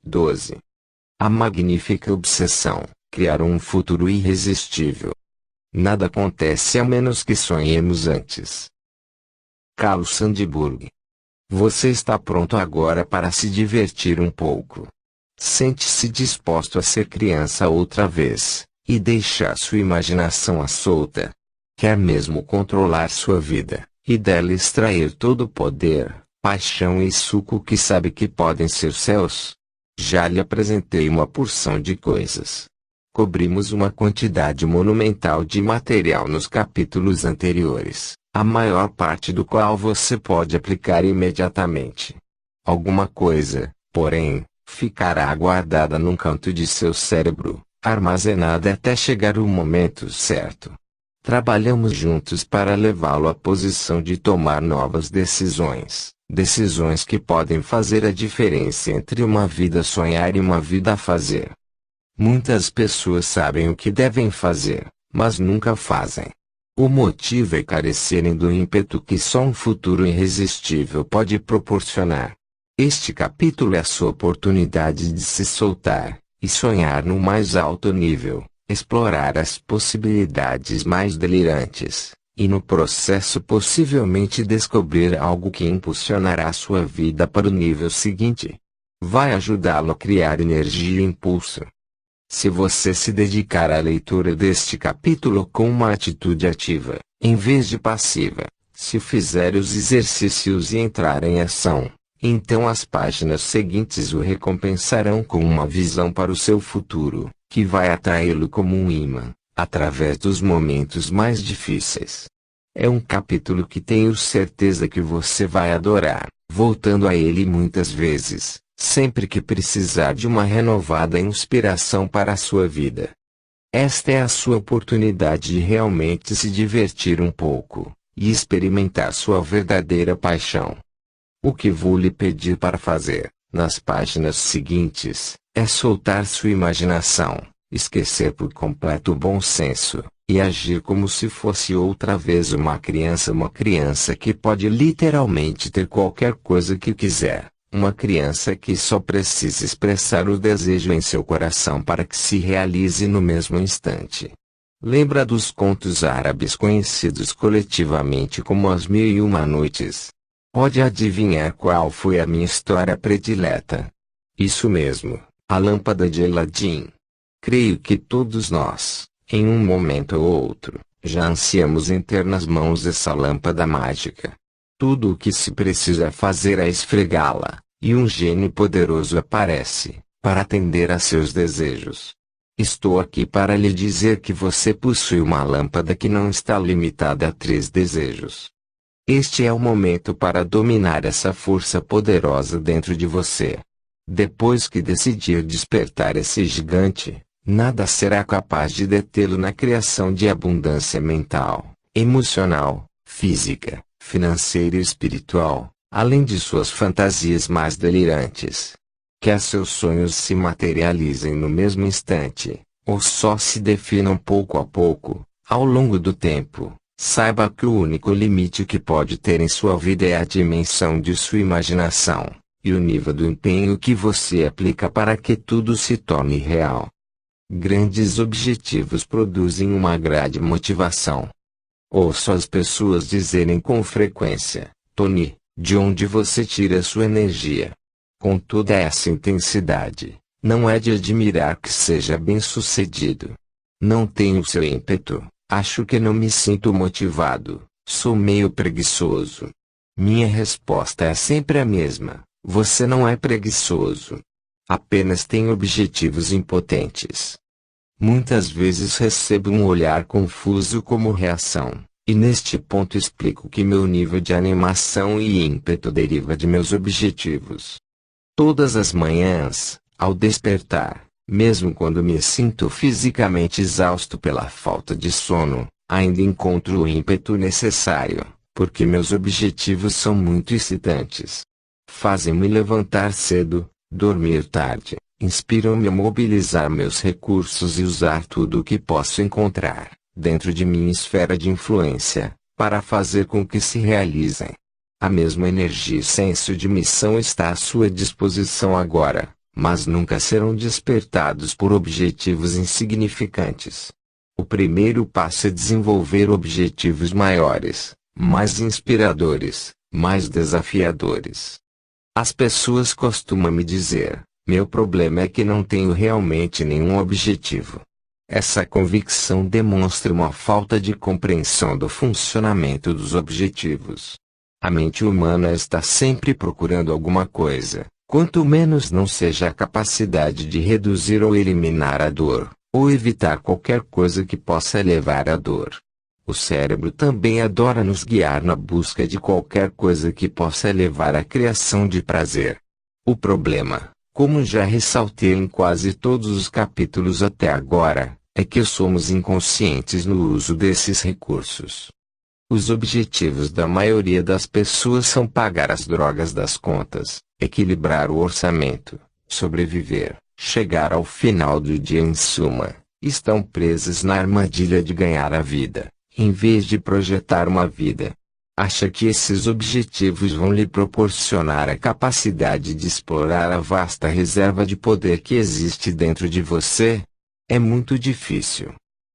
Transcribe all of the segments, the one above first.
12. A magnífica obsessão, criar um futuro irresistível. Nada acontece a menos que sonhemos antes. Carl Sandburg. Você está pronto agora para se divertir um pouco. Sente-se disposto a ser criança outra vez, e deixar sua imaginação à solta. Quer mesmo controlar sua vida, e dela extrair todo o poder, paixão e suco que sabe que podem ser seus? Já lhe apresentei uma porção de coisas. Cobrimos uma quantidade monumental de material nos capítulos anteriores, a maior parte do qual você pode aplicar imediatamente. Alguma coisa, porém, ficará guardada num canto de seu cérebro, armazenada até chegar o momento certo. Trabalhamos juntos para levá-lo à posição de tomar novas decisões, decisões que podem fazer a diferença entre uma vida a sonhar e uma vida a fazer. Muitas pessoas sabem o que devem fazer, mas nunca fazem. O motivo é carecerem do ímpeto que só um futuro irresistível pode proporcionar. Este capítulo é a sua oportunidade de se soltar e sonhar no mais alto nível, explorar as possibilidades mais delirantes, e no processo possivelmente descobrir algo que impulsionará sua vida para o nível seguinte. Vai ajudá-lo a criar energia e impulso. Se você se dedicar à leitura deste capítulo com uma atitude ativa, em vez de passiva, se fizer os exercícios e entrar em ação, então as páginas seguintes o recompensarão com uma visão para o seu futuro, que vai atraí-lo como um imã, através dos momentos mais difíceis. É um capítulo que tenho certeza que você vai adorar, voltando a ele muitas vezes, sempre que precisar de uma renovada inspiração para a sua vida. Esta é a sua oportunidade de realmente se divertir um pouco, e experimentar sua verdadeira paixão. O que vou lhe pedir para fazer, nas páginas seguintes, é soltar sua imaginação, esquecer por completo o bom senso, e agir como se fosse outra vez uma criança que pode literalmente ter qualquer coisa que quiser, uma criança que só precisa expressar o desejo em seu coração para que se realize no mesmo instante. Lembra dos contos árabes conhecidos coletivamente como As Mil e Uma Noites? Pode adivinhar qual foi a minha história predileta? Isso mesmo, a lâmpada de Aladim. Creio que todos nós, em um momento ou outro, já ansiamos em ter nas mãos essa lâmpada mágica. Tudo o que se precisa fazer é esfregá-la, e um gênio poderoso aparece, para atender a seus desejos. Estou aqui para lhe dizer que você possui uma lâmpada que não está limitada a 3 desejos. Este é o momento para dominar essa força poderosa dentro de você. Depois que decidir despertar esse gigante, nada será capaz de detê-lo na criação de abundância mental, emocional, física, financeira e espiritual, além de suas fantasias mais delirantes. Quer seus sonhos se materializem no mesmo instante, ou só se definam pouco a pouco, ao longo do tempo. Saiba que o único limite que pode ter em sua vida é a dimensão de sua imaginação, e o nível do empenho que você aplica para que tudo se torne real. Grandes objetivos produzem uma grande motivação. Ouço as pessoas dizerem com frequência: Tony, de onde você tira sua energia? Com toda essa intensidade, não é de admirar que seja bem-sucedido. Não tenho seu ímpeto. Acho que não me sinto motivado, sou meio preguiçoso. Minha resposta é sempre a mesma: você não é preguiçoso. Apenas tem objetivos impotentes. Muitas vezes recebo um olhar confuso como reação, e neste ponto explico que meu nível de animação e ímpeto deriva de meus objetivos. Todas as manhãs, ao despertar, mesmo quando me sinto fisicamente exausto pela falta de sono, ainda encontro o ímpeto necessário, porque meus objetivos são muito excitantes. Fazem-me levantar cedo, dormir tarde, inspiram-me a mobilizar meus recursos e usar tudo o que posso encontrar, dentro de minha esfera de influência, para fazer com que se realizem. A mesma energia e senso de missão está à sua disposição agora. mas nunca serão despertados por objetivos insignificantes. O primeiro passo é desenvolver objetivos maiores, mais inspiradores, mais desafiadores. As pessoas costumam me dizer: meu problema é que não tenho realmente nenhum objetivo. Essa convicção demonstra uma falta de compreensão do funcionamento dos objetivos. A mente humana está sempre procurando alguma coisa, quanto menos não seja a capacidade de reduzir ou eliminar a dor, ou evitar qualquer coisa que possa levar à dor. O cérebro também adora nos guiar na busca de qualquer coisa que possa levar à criação de prazer. O problema, como já ressaltei em quase todos os capítulos até agora, é que somos inconscientes no uso desses recursos. Os objetivos da maioria das pessoas são pagar as drogas das contas, equilibrar o orçamento, sobreviver, chegar ao final do dia. Em suma, estão presas na armadilha de ganhar a vida, em vez de projetar uma vida. Acha que esses objetivos vão lhe proporcionar a capacidade de explorar a vasta reserva de poder que existe dentro de você? É muito difícil.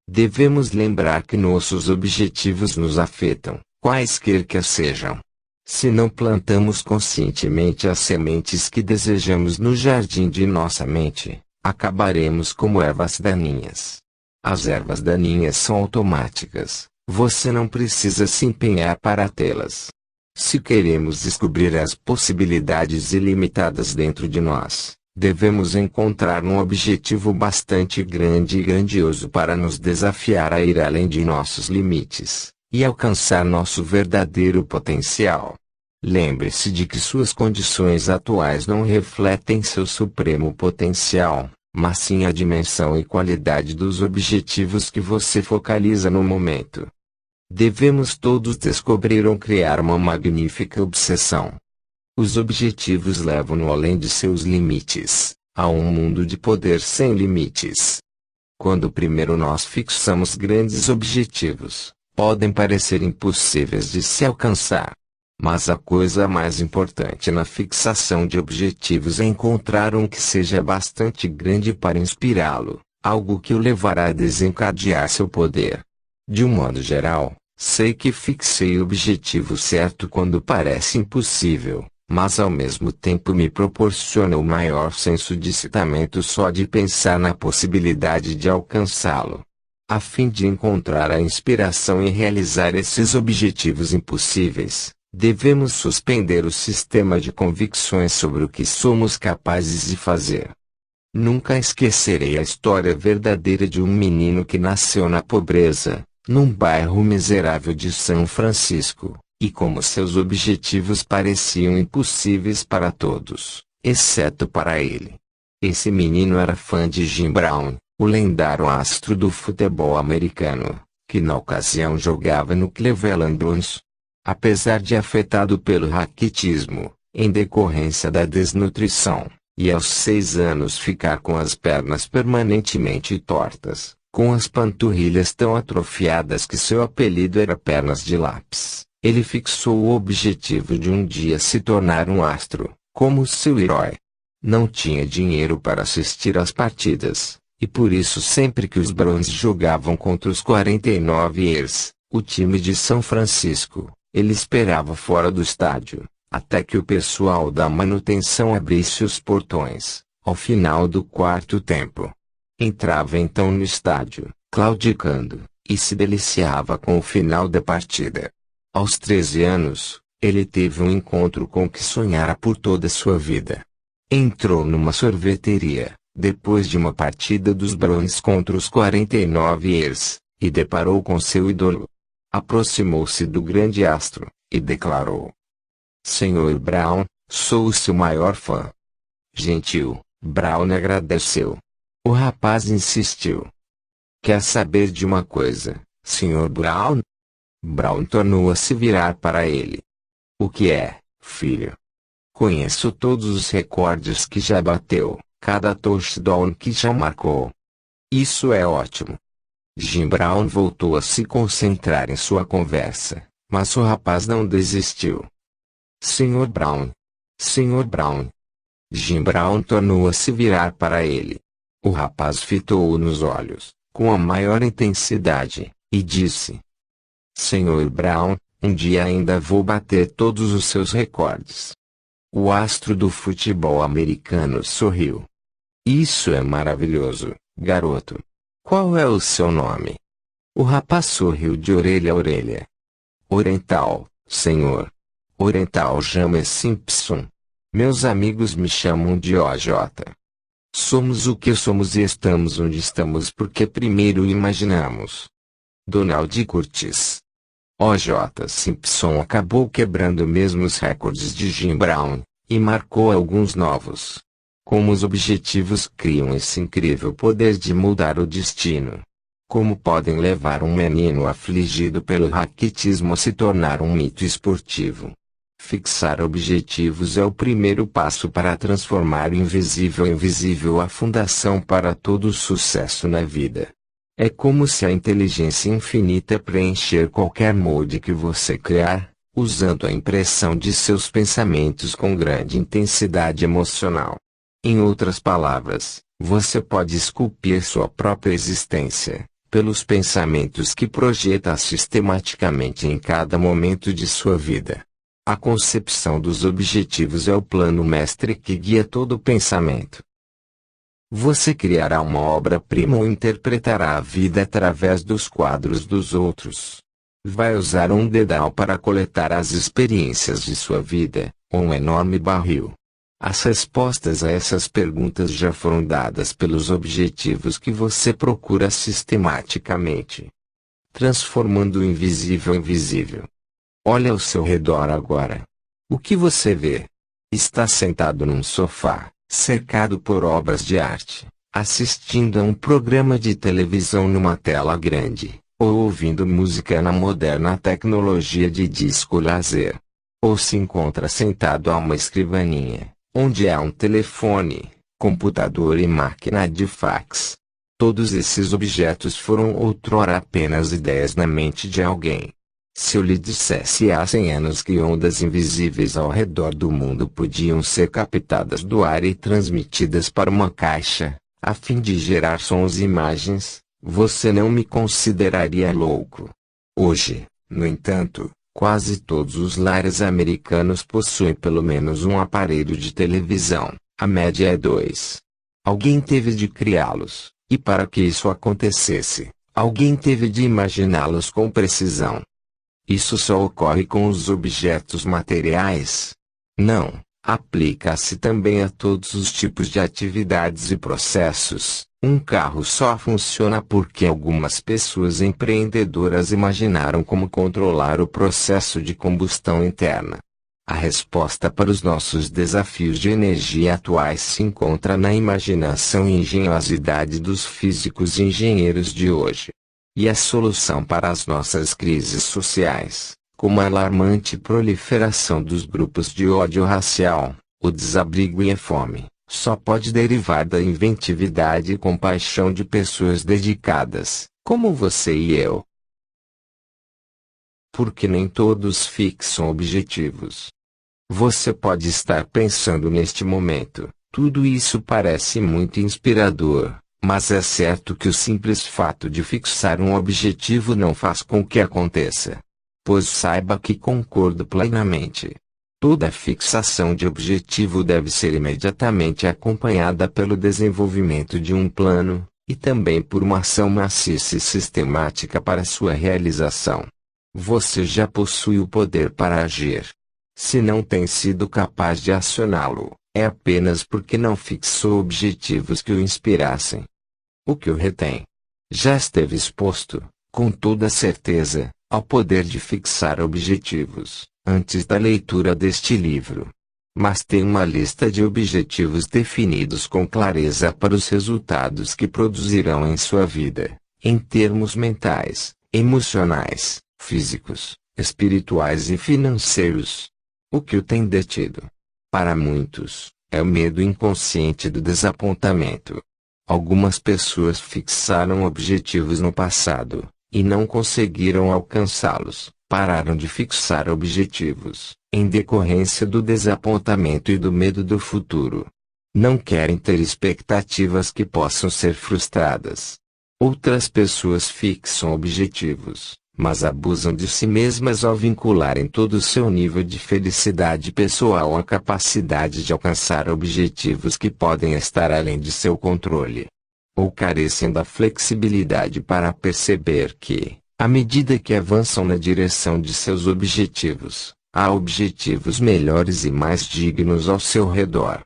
Devemos lembrar que nossos objetivos nos afetam, quaisquer que sejam. Se não plantamos conscientemente as sementes que desejamos no jardim de nossa mente, acabaremos como ervas daninhas. As ervas daninhas são automáticas, você não precisa se empenhar para tê-las. Se queremos descobrir as possibilidades ilimitadas dentro de nós, devemos encontrar um objetivo bastante grande e grandioso para nos desafiar a ir além de nossos limites, e alcançar nosso verdadeiro potencial. Lembre-se de que suas condições atuais não refletem seu supremo potencial, mas sim a dimensão e qualidade dos objetivos que você focaliza no momento. Devemos todos descobrir ou criar uma magnífica obsessão. Os objetivos levam-no além de seus limites, a um mundo de poder sem limites. Quando primeiro nós fixamos grandes objetivos, podem parecer impossíveis de se alcançar. Mas a coisa mais importante na fixação de objetivos é encontrar um que seja bastante grande para inspirá-lo, algo que o levará a desencadear seu poder. De um modo geral, sei que fixei o objetivo certo quando parece impossível, mas ao mesmo tempo me proporciona o maior senso de excitamento só de pensar na possibilidade de alcançá-lo. A fim de encontrar a inspiração e realizar esses objetivos impossíveis, devemos suspender o sistema de convicções sobre o que somos capazes de fazer. Nunca esquecerei a história verdadeira de um menino que nasceu na pobreza, num bairro miserável de São Francisco, e como seus objetivos pareciam impossíveis para todos, exceto para ele. Esse menino era fã de Jim Brown, o lendário astro do futebol americano, que na ocasião jogava no Cleveland Browns. Apesar de afetado pelo raquitismo, em decorrência da desnutrição, e aos 6 anos ficar com as pernas permanentemente tortas, com as panturrilhas tão atrofiadas que seu apelido era Pernas de Lápis, ele fixou o objetivo de um dia se tornar um astro, como seu herói. Não tinha dinheiro para assistir às partidas, e por isso sempre que os Browns jogavam contra os 49ers, o time de São Francisco, ele esperava fora do estádio, até que o pessoal da manutenção abrisse os portões, ao final do quarto tempo. Entrava então no estádio, claudicando, e se deliciava com o final da partida. Aos 13 anos, ele teve um encontro com o que sonhara por toda a sua vida. Entrou numa sorveteria, depois de uma partida dos Browns contra os 49ers, e deparou com seu ídolo. Aproximou-se do grande astro, e declarou: Senhor Brown, sou o seu maior fã. Gentil, Brown agradeceu. O rapaz insistiu: Quer saber de uma coisa, Sr. Brown? Brown tornou a se virar para ele. O que é, filho? Conheço todos os recordes que já bateu, cada touchdown que já marcou. Isso é ótimo. Jim Brown voltou a se concentrar em sua conversa, mas o rapaz não desistiu. Sr. Brown. Sr. Brown. Jim Brown tornou a se virar para ele. O rapaz fitou-o nos olhos, com a maior intensidade, e disse: Senhor Brown, um dia ainda vou bater todos os seus recordes. O astro do futebol americano sorriu. Isso é maravilhoso, garoto. Qual é o seu nome? O rapaz sorriu de orelha a orelha. Oriental, senhor. Oriental James Simpson. Meus amigos me chamam de OJ. Somos o que somos e estamos onde estamos porque primeiro imaginamos. Donald Curtis. OJ Simpson acabou quebrando mesmo os recordes de Jim Brown, e marcou alguns novos. Como os objetivos criam esse incrível poder de mudar o destino. Como podem levar um menino afligido pelo raquitismo a se tornar um mito esportivo. Fixar objetivos é o primeiro passo para transformar o invisível em visível, a fundação para todo o sucesso na vida. É como se a inteligência infinita preencher qualquer molde que você criar, usando a impressão de seus pensamentos com grande intensidade emocional. Em outras palavras, você pode esculpir sua própria existência, pelos pensamentos que projeta sistematicamente em cada momento de sua vida. A concepção dos objetivos é o plano mestre que guia todo o pensamento. Você criará uma obra-prima ou interpretará a vida através dos quadros dos outros. Vai usar um dedal para coletar as experiências de sua vida, ou um enorme barril. As respostas a essas perguntas já foram dadas pelos objetivos que você procura sistematicamente. Transformando o invisível em visível. Olha ao seu redor agora. O que você vê? Está sentado num sofá, cercado por obras de arte, assistindo a um programa de televisão numa tela grande, ou ouvindo música na moderna tecnologia de disco laser. Ou se encontra sentado a uma escrivaninha, onde há um telefone, computador e máquina de fax. Todos esses objetos foram outrora apenas ideias na mente de alguém. Se eu lhe dissesse há 100 anos que ondas invisíveis ao redor do mundo podiam ser captadas do ar e transmitidas para uma caixa, a fim de gerar sons e imagens, você não me consideraria louco. Hoje, no entanto, quase todos os lares americanos possuem pelo menos um aparelho de televisão, a média é 2. Alguém teve de criá-los, e para que isso acontecesse, alguém teve de imaginá-los com precisão. Isso só ocorre com os objetos materiais? Não, aplica-se também a todos os tipos de atividades e processos. Um carro só funciona porque algumas pessoas empreendedoras imaginaram como controlar o processo de combustão interna. A resposta para os nossos desafios de energia atuais se encontra na imaginação e engenhosidade dos físicos e engenheiros de hoje. E a solução para as nossas crises sociais, como a alarmante proliferação dos grupos de ódio racial, o desabrigo e a fome, só pode derivar da inventividade e compaixão de pessoas dedicadas, como você e eu. Porque nem todos fixam objetivos. Você pode estar pensando neste momento, tudo isso parece muito inspirador. Mas é certo que o simples fato de fixar um objetivo não faz com que aconteça. Pois saiba que concordo plenamente. Toda fixação de objetivo deve ser imediatamente acompanhada pelo desenvolvimento de um plano, e também por uma ação maciça e sistemática para sua realização. Você já possui o poder para agir. Se não tem sido capaz de acioná-lo, é apenas porque não fixou objetivos que o inspirassem. O que o retém? Já esteve exposto, com toda certeza, ao poder de fixar objetivos, antes da leitura deste livro. Mas tem uma lista de objetivos definidos com clareza para os resultados que produzirão em sua vida, em termos mentais, emocionais, físicos, espirituais e financeiros. O que o tem detido? Para muitos, é o medo inconsciente do desapontamento. Algumas pessoas fixaram objetivos no passado, e não conseguiram alcançá-los, pararam de fixar objetivos, em decorrência do desapontamento e do medo do futuro. Não querem ter expectativas que possam ser frustradas. Outras pessoas fixam objetivos, mas abusam de si mesmas ao vincularem todo o seu nível de felicidade pessoal à capacidade de alcançar objetivos que podem estar além de seu controle. Ou carecem da flexibilidade para perceber que, à medida que avançam na direção de seus objetivos, há objetivos melhores e mais dignos ao seu redor.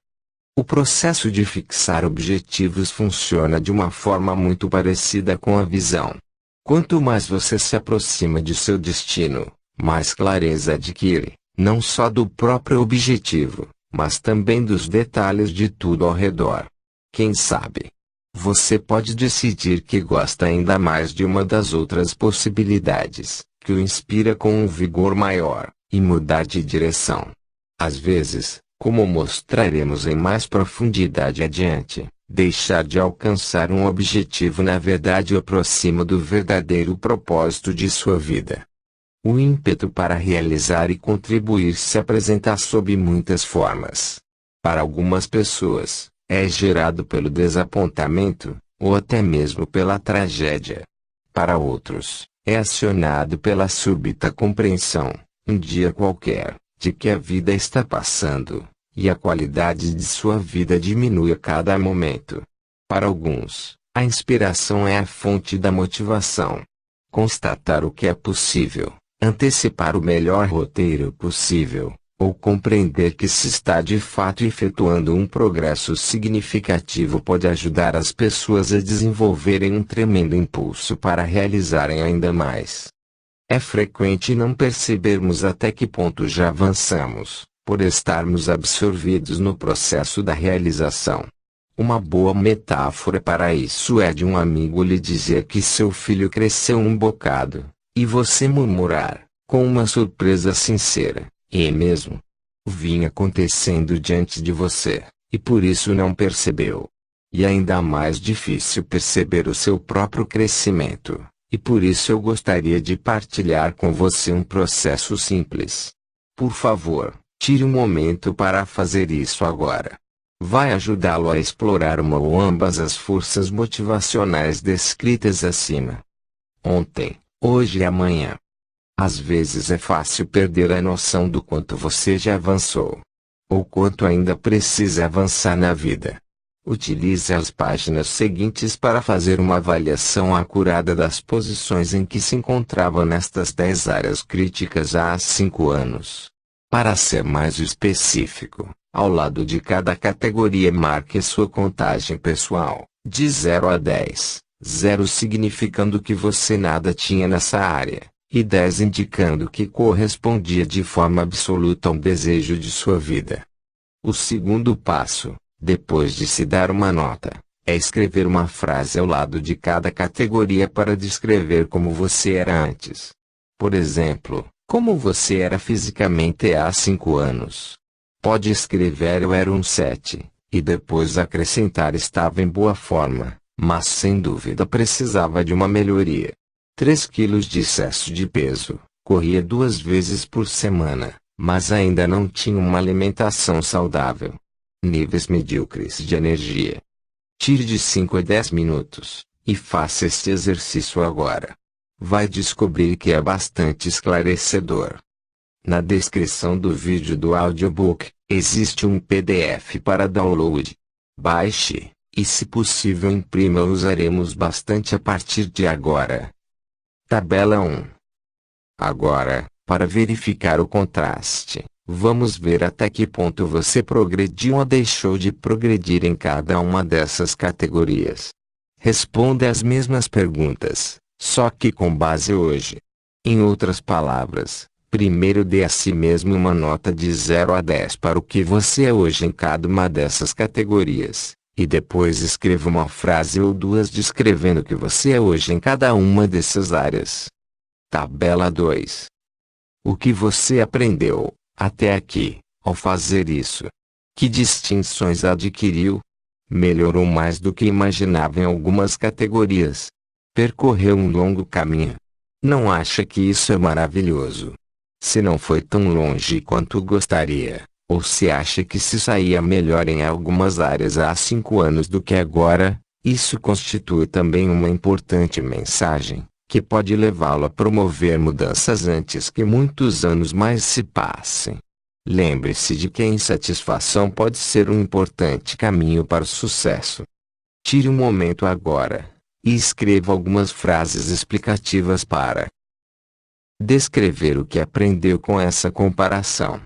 O processo de fixar objetivos funciona de uma forma muito parecida com a visão. Quanto mais você se aproxima de seu destino, mais clareza adquire, não só do próprio objetivo, mas também dos detalhes de tudo ao redor. Quem sabe? Você pode decidir que gosta ainda mais de uma das outras possibilidades, que o inspira com um vigor maior, e mudar de direção. Às vezes, como mostraremos em mais profundidade adiante, deixar de alcançar um objetivo na verdade o aproxima do verdadeiro propósito de sua vida. O ímpeto para realizar e contribuir se apresenta sob muitas formas. Para algumas pessoas, é gerado pelo desapontamento, ou até mesmo pela tragédia. Para outros, é acionado pela súbita compreensão, um dia qualquer, de que a vida está passando, e a qualidade de sua vida diminui a cada momento. Para alguns, a inspiração é a fonte da motivação. Constatar o que é possível, antecipar o melhor roteiro possível, ou compreender que se está de fato efetuando um progresso significativo pode ajudar as pessoas a desenvolverem um tremendo impulso para realizarem ainda mais. É frequente não percebermos até que ponto já avançamos, por estarmos absorvidos no processo da realização. Uma boa metáfora para isso é de um amigo lhe dizer que seu filho cresceu um bocado, e você murmurar, com uma surpresa sincera, "É mesmo? Vinha acontecendo diante de você, e por isso não percebeu." E ainda mais difícil perceber o seu próprio crescimento, e por isso eu gostaria de partilhar com você um processo simples. Por favor, tire um momento para fazer isso agora. Vai ajudá-lo a explorar uma ou ambas as forças motivacionais descritas acima. Ontem, hoje e amanhã. Às vezes é fácil perder a noção do quanto você já avançou, ou quanto ainda precisa avançar na vida. Utilize as páginas seguintes para fazer uma avaliação acurada das posições em que se encontrava nestas 10 áreas críticas há 5 anos. Para ser mais específico, ao lado de cada categoria marque sua contagem pessoal, de 0 a 10, 0 significando que você nada tinha nessa área, e 10 indicando que correspondia de forma absoluta a um desejo de sua vida. O segundo passo, depois de se dar uma nota, é escrever uma frase ao lado de cada categoria para descrever como você era antes. Por exemplo, como você era fisicamente há 5 anos. Pode escrever "eu era um 7", e depois acrescentar "estava em boa forma, mas sem dúvida precisava de uma melhoria. 3 quilos de excesso de peso, corria 2 vezes por semana, mas ainda não tinha uma alimentação saudável. Níveis medíocres de energia." Tire de 5 a 10 minutos, e faça este exercício agora. Vai descobrir que é bastante esclarecedor. Na descrição do vídeo do audiobook, existe um PDF para download. Baixe, e se possível imprima. Usaremos bastante a partir de agora. Tabela 1. Agora, para verificar o contraste, vamos ver até que ponto você progrediu ou deixou de progredir em cada uma dessas categorias. Responda as mesmas perguntas, só que com base hoje. Em outras palavras, primeiro dê a si mesmo uma nota de 0 a 10 para o que você é hoje em cada uma dessas categorias, e depois escreva uma frase ou duas descrevendo o que você é hoje em cada uma dessas áreas. Tabela 2. O que você aprendeu, até aqui, ao fazer isso? Que distinções adquiriu? Melhorou mais do que imaginava em algumas categorias? Percorreu um longo caminho? Não acha que isso é maravilhoso? Se não foi tão longe quanto gostaria, Ou se acha que se saía melhor em algumas áreas há 5 anos do que agora, isso constitui também uma importante mensagem, que pode levá-lo a promover mudanças antes que muitos anos mais se passem. Lembre-se de que a insatisfação pode ser um importante caminho para o sucesso. Tire um momento agora, e escreva algumas frases explicativas para descrever o que aprendeu com essa comparação.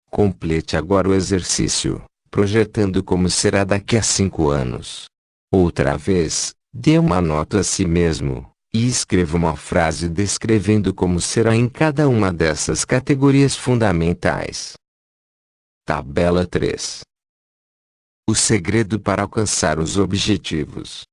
Complete agora o exercício, projetando como será daqui a 5 anos. Outra vez, dê uma nota a si mesmo, e escreva uma frase descrevendo como será em cada uma dessas categorias fundamentais. Tabela 3. O segredo para alcançar os objetivos.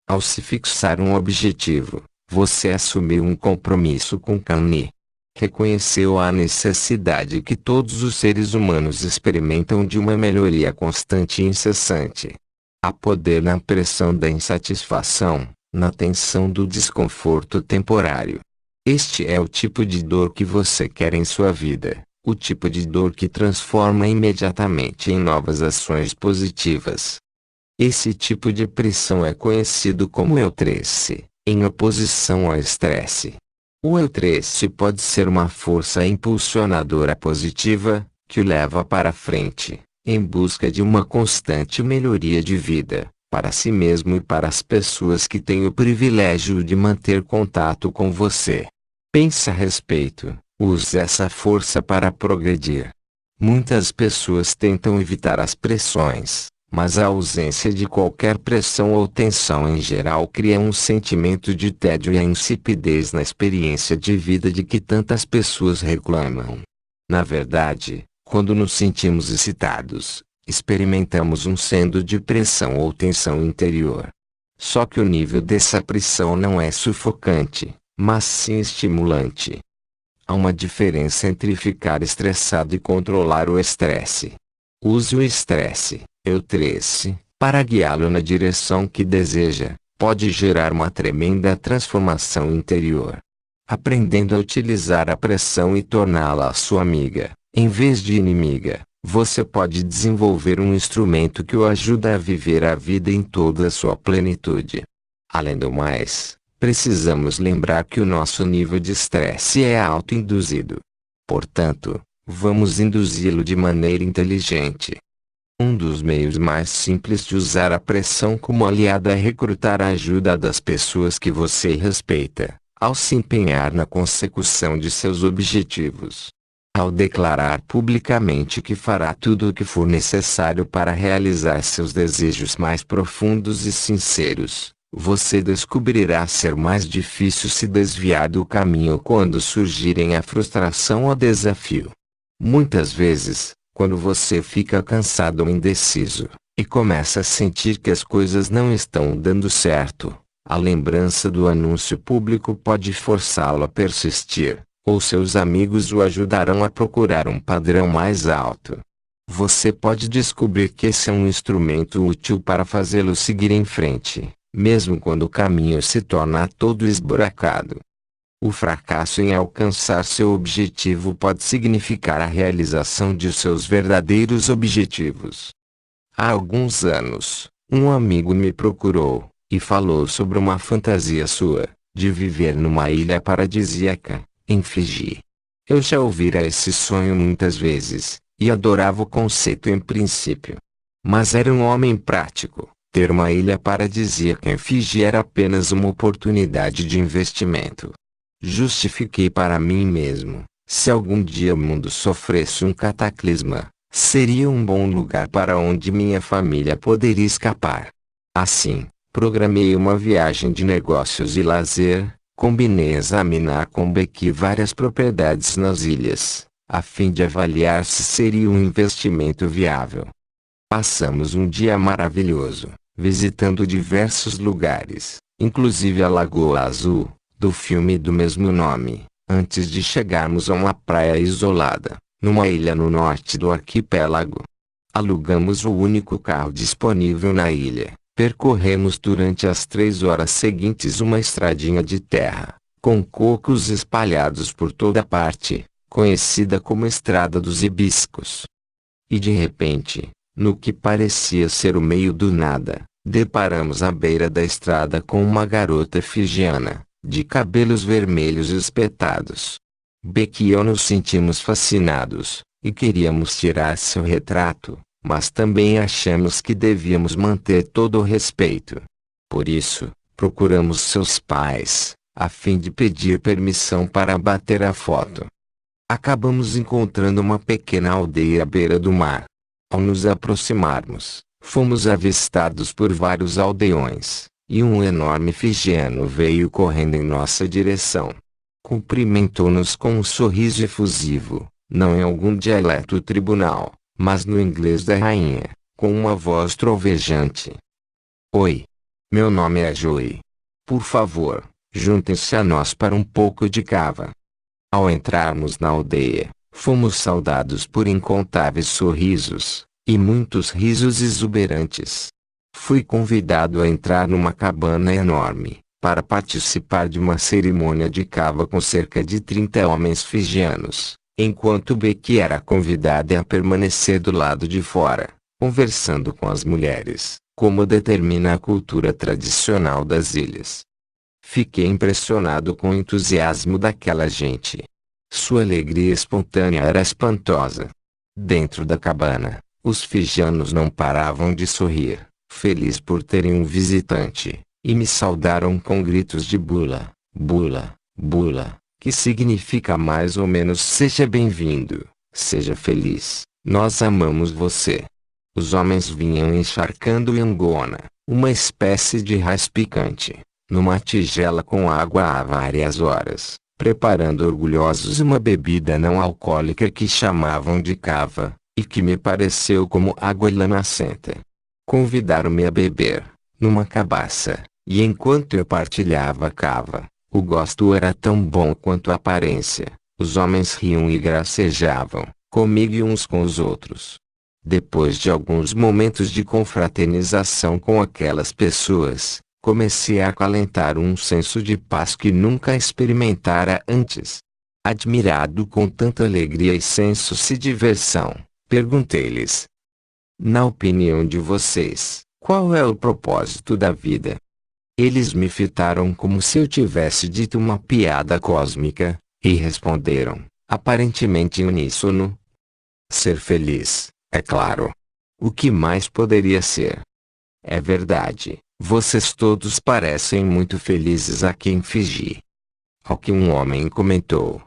Ao se fixar um objetivo, você assumiu um compromisso com Kanye. Reconheceu a necessidade que todos os seres humanos experimentam de uma melhoria constante e incessante. Há poder na pressão da insatisfação, na tensão do desconforto temporário. Este é o tipo de dor que você quer em sua vida, o tipo de dor que transforma imediatamente em novas ações positivas. Esse tipo de pressão é conhecido como eustresse, em oposição ao estresse. O eustresse pode ser uma força impulsionadora positiva, que o leva para frente, em busca de uma constante melhoria de vida, para si mesmo e para as pessoas que têm o privilégio de manter contato com você. Pense a respeito, use essa força para progredir. Muitas pessoas tentam evitar as pressões, mas a ausência de qualquer pressão ou tensão em geral cria um sentimento de tédio e a insipidez na experiência de vida de que tantas pessoas reclamam. Na verdade, quando nos sentimos excitados, experimentamos um sendo de pressão ou tensão interior. Só que o nível dessa pressão não é sufocante, mas sim estimulante. Há uma diferença entre ficar estressado e controlar o estresse. Use o estresse, eustresse, para guiá-lo na direção que deseja, pode gerar uma tremenda transformação interior. Aprendendo a utilizar a pressão e torná-la sua amiga, em vez de inimiga, você pode desenvolver um instrumento que o ajuda a viver a vida em toda a sua plenitude. Além do mais, precisamos lembrar que o nosso nível de estresse é autoinduzido. Portanto, vamos induzi-lo de maneira inteligente. Um dos meios mais simples de usar a pressão como aliada é recrutar a ajuda das pessoas que você respeita, ao se empenhar na consecução de seus objetivos. Ao declarar publicamente que fará tudo o que for necessário para realizar seus desejos mais profundos e sinceros, você descobrirá ser mais difícil se desviar do caminho quando surgirem a frustração ou desafio. Muitas vezes, quando você fica cansado ou indeciso, e começa a sentir que as coisas não estão dando certo, a lembrança do anúncio público pode forçá-lo a persistir, ou seus amigos o ajudarão a procurar um padrão mais alto. Você pode descobrir que esse é um instrumento útil para fazê-lo seguir em frente, mesmo quando o caminho se torna todo esburacado. O fracasso em alcançar seu objetivo pode significar a realização de seus verdadeiros objetivos. Há alguns anos, um amigo me procurou, e falou sobre uma fantasia sua, de viver numa ilha paradisíaca, em Fiji. Eu já ouvira esse sonho muitas vezes, e adorava o conceito em princípio. Mas era um homem prático, ter uma ilha paradisíaca em Fiji era apenas uma oportunidade de investimento. Justifiquei para mim mesmo, se algum dia o mundo sofresse um cataclisma, seria um bom lugar para onde minha família poderia escapar. Assim, programei uma viagem de negócios e lazer, combinei examinar com Becky várias propriedades nas ilhas, a fim de avaliar se seria um investimento viável. Passamos um dia maravilhoso, visitando diversos lugares, inclusive a Lagoa Azul, do filme do mesmo nome, antes de chegarmos a uma praia isolada, numa ilha no norte do arquipélago. Alugamos o único carro disponível na ilha, percorremos durante as 3 horas seguintes uma estradinha de terra, com cocos espalhados por toda parte, conhecida como Estrada dos Hibiscos. E de repente, no que parecia ser o meio do nada, deparamos à beira da estrada com uma garota fijiana, de cabelos vermelhos espetados. Becky e eu nos sentimos fascinados, e queríamos tirar seu retrato, mas também achamos que devíamos manter todo o respeito. Por isso, procuramos seus pais, a fim de pedir permissão para bater a foto. Acabamos encontrando uma pequena aldeia à beira do mar. Ao nos aproximarmos, fomos avistados por vários aldeões, e um enorme fijiano veio correndo em nossa direção. Cumprimentou-nos com um sorriso efusivo, não em algum dialeto tribunal, mas no inglês da rainha, com uma voz trovejante. Oi. Meu nome é Joey. Por favor, juntem-se a nós para um pouco de cava. Ao entrarmos na aldeia, fomos saudados por incontáveis sorrisos, e muitos risos exuberantes. Fui convidado a entrar numa cabana enorme, para participar de uma cerimônia de cava com cerca de 30 homens fijianos, enquanto Becky era convidada a permanecer do lado de fora, conversando com as mulheres, como determina a cultura tradicional das ilhas. Fiquei impressionado com o entusiasmo daquela gente. Sua alegria espontânea era espantosa. Dentro da cabana, os fijianos não paravam de sorrir, felizes por terem um visitante, e me saudaram com gritos de bula, bula, bula, que significa mais ou menos seja bem-vindo, seja feliz, nós amamos você. Os homens vinham encharcando yangona, uma espécie de raiz picante, numa tigela com água há várias horas, preparando orgulhosos uma bebida não alcoólica que chamavam de cava, e que me pareceu como água lamacenta. Convidaram-me a beber, numa cabaça, e enquanto eu partilhava a cava, o gosto era tão bom quanto a aparência. Os homens riam e gracejavam, comigo e uns com os outros. Depois de alguns momentos de confraternização com aquelas pessoas, comecei a acalentar um senso de paz que nunca experimentara antes. Admirado com tanta alegria e senso de diversão, perguntei-lhes: na opinião de vocês, qual é o propósito da vida? Eles me fitaram como se eu tivesse dito uma piada cósmica, e responderam, aparentemente em uníssono: ser feliz, é claro. O que mais poderia ser? É verdade, vocês todos parecem muito felizes aqui em Fiji. Ao que um homem comentou: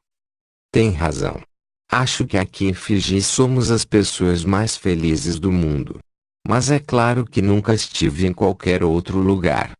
tem razão. Acho que aqui em Fiji somos as pessoas mais felizes do mundo. Mas é claro que nunca estive em qualquer outro lugar.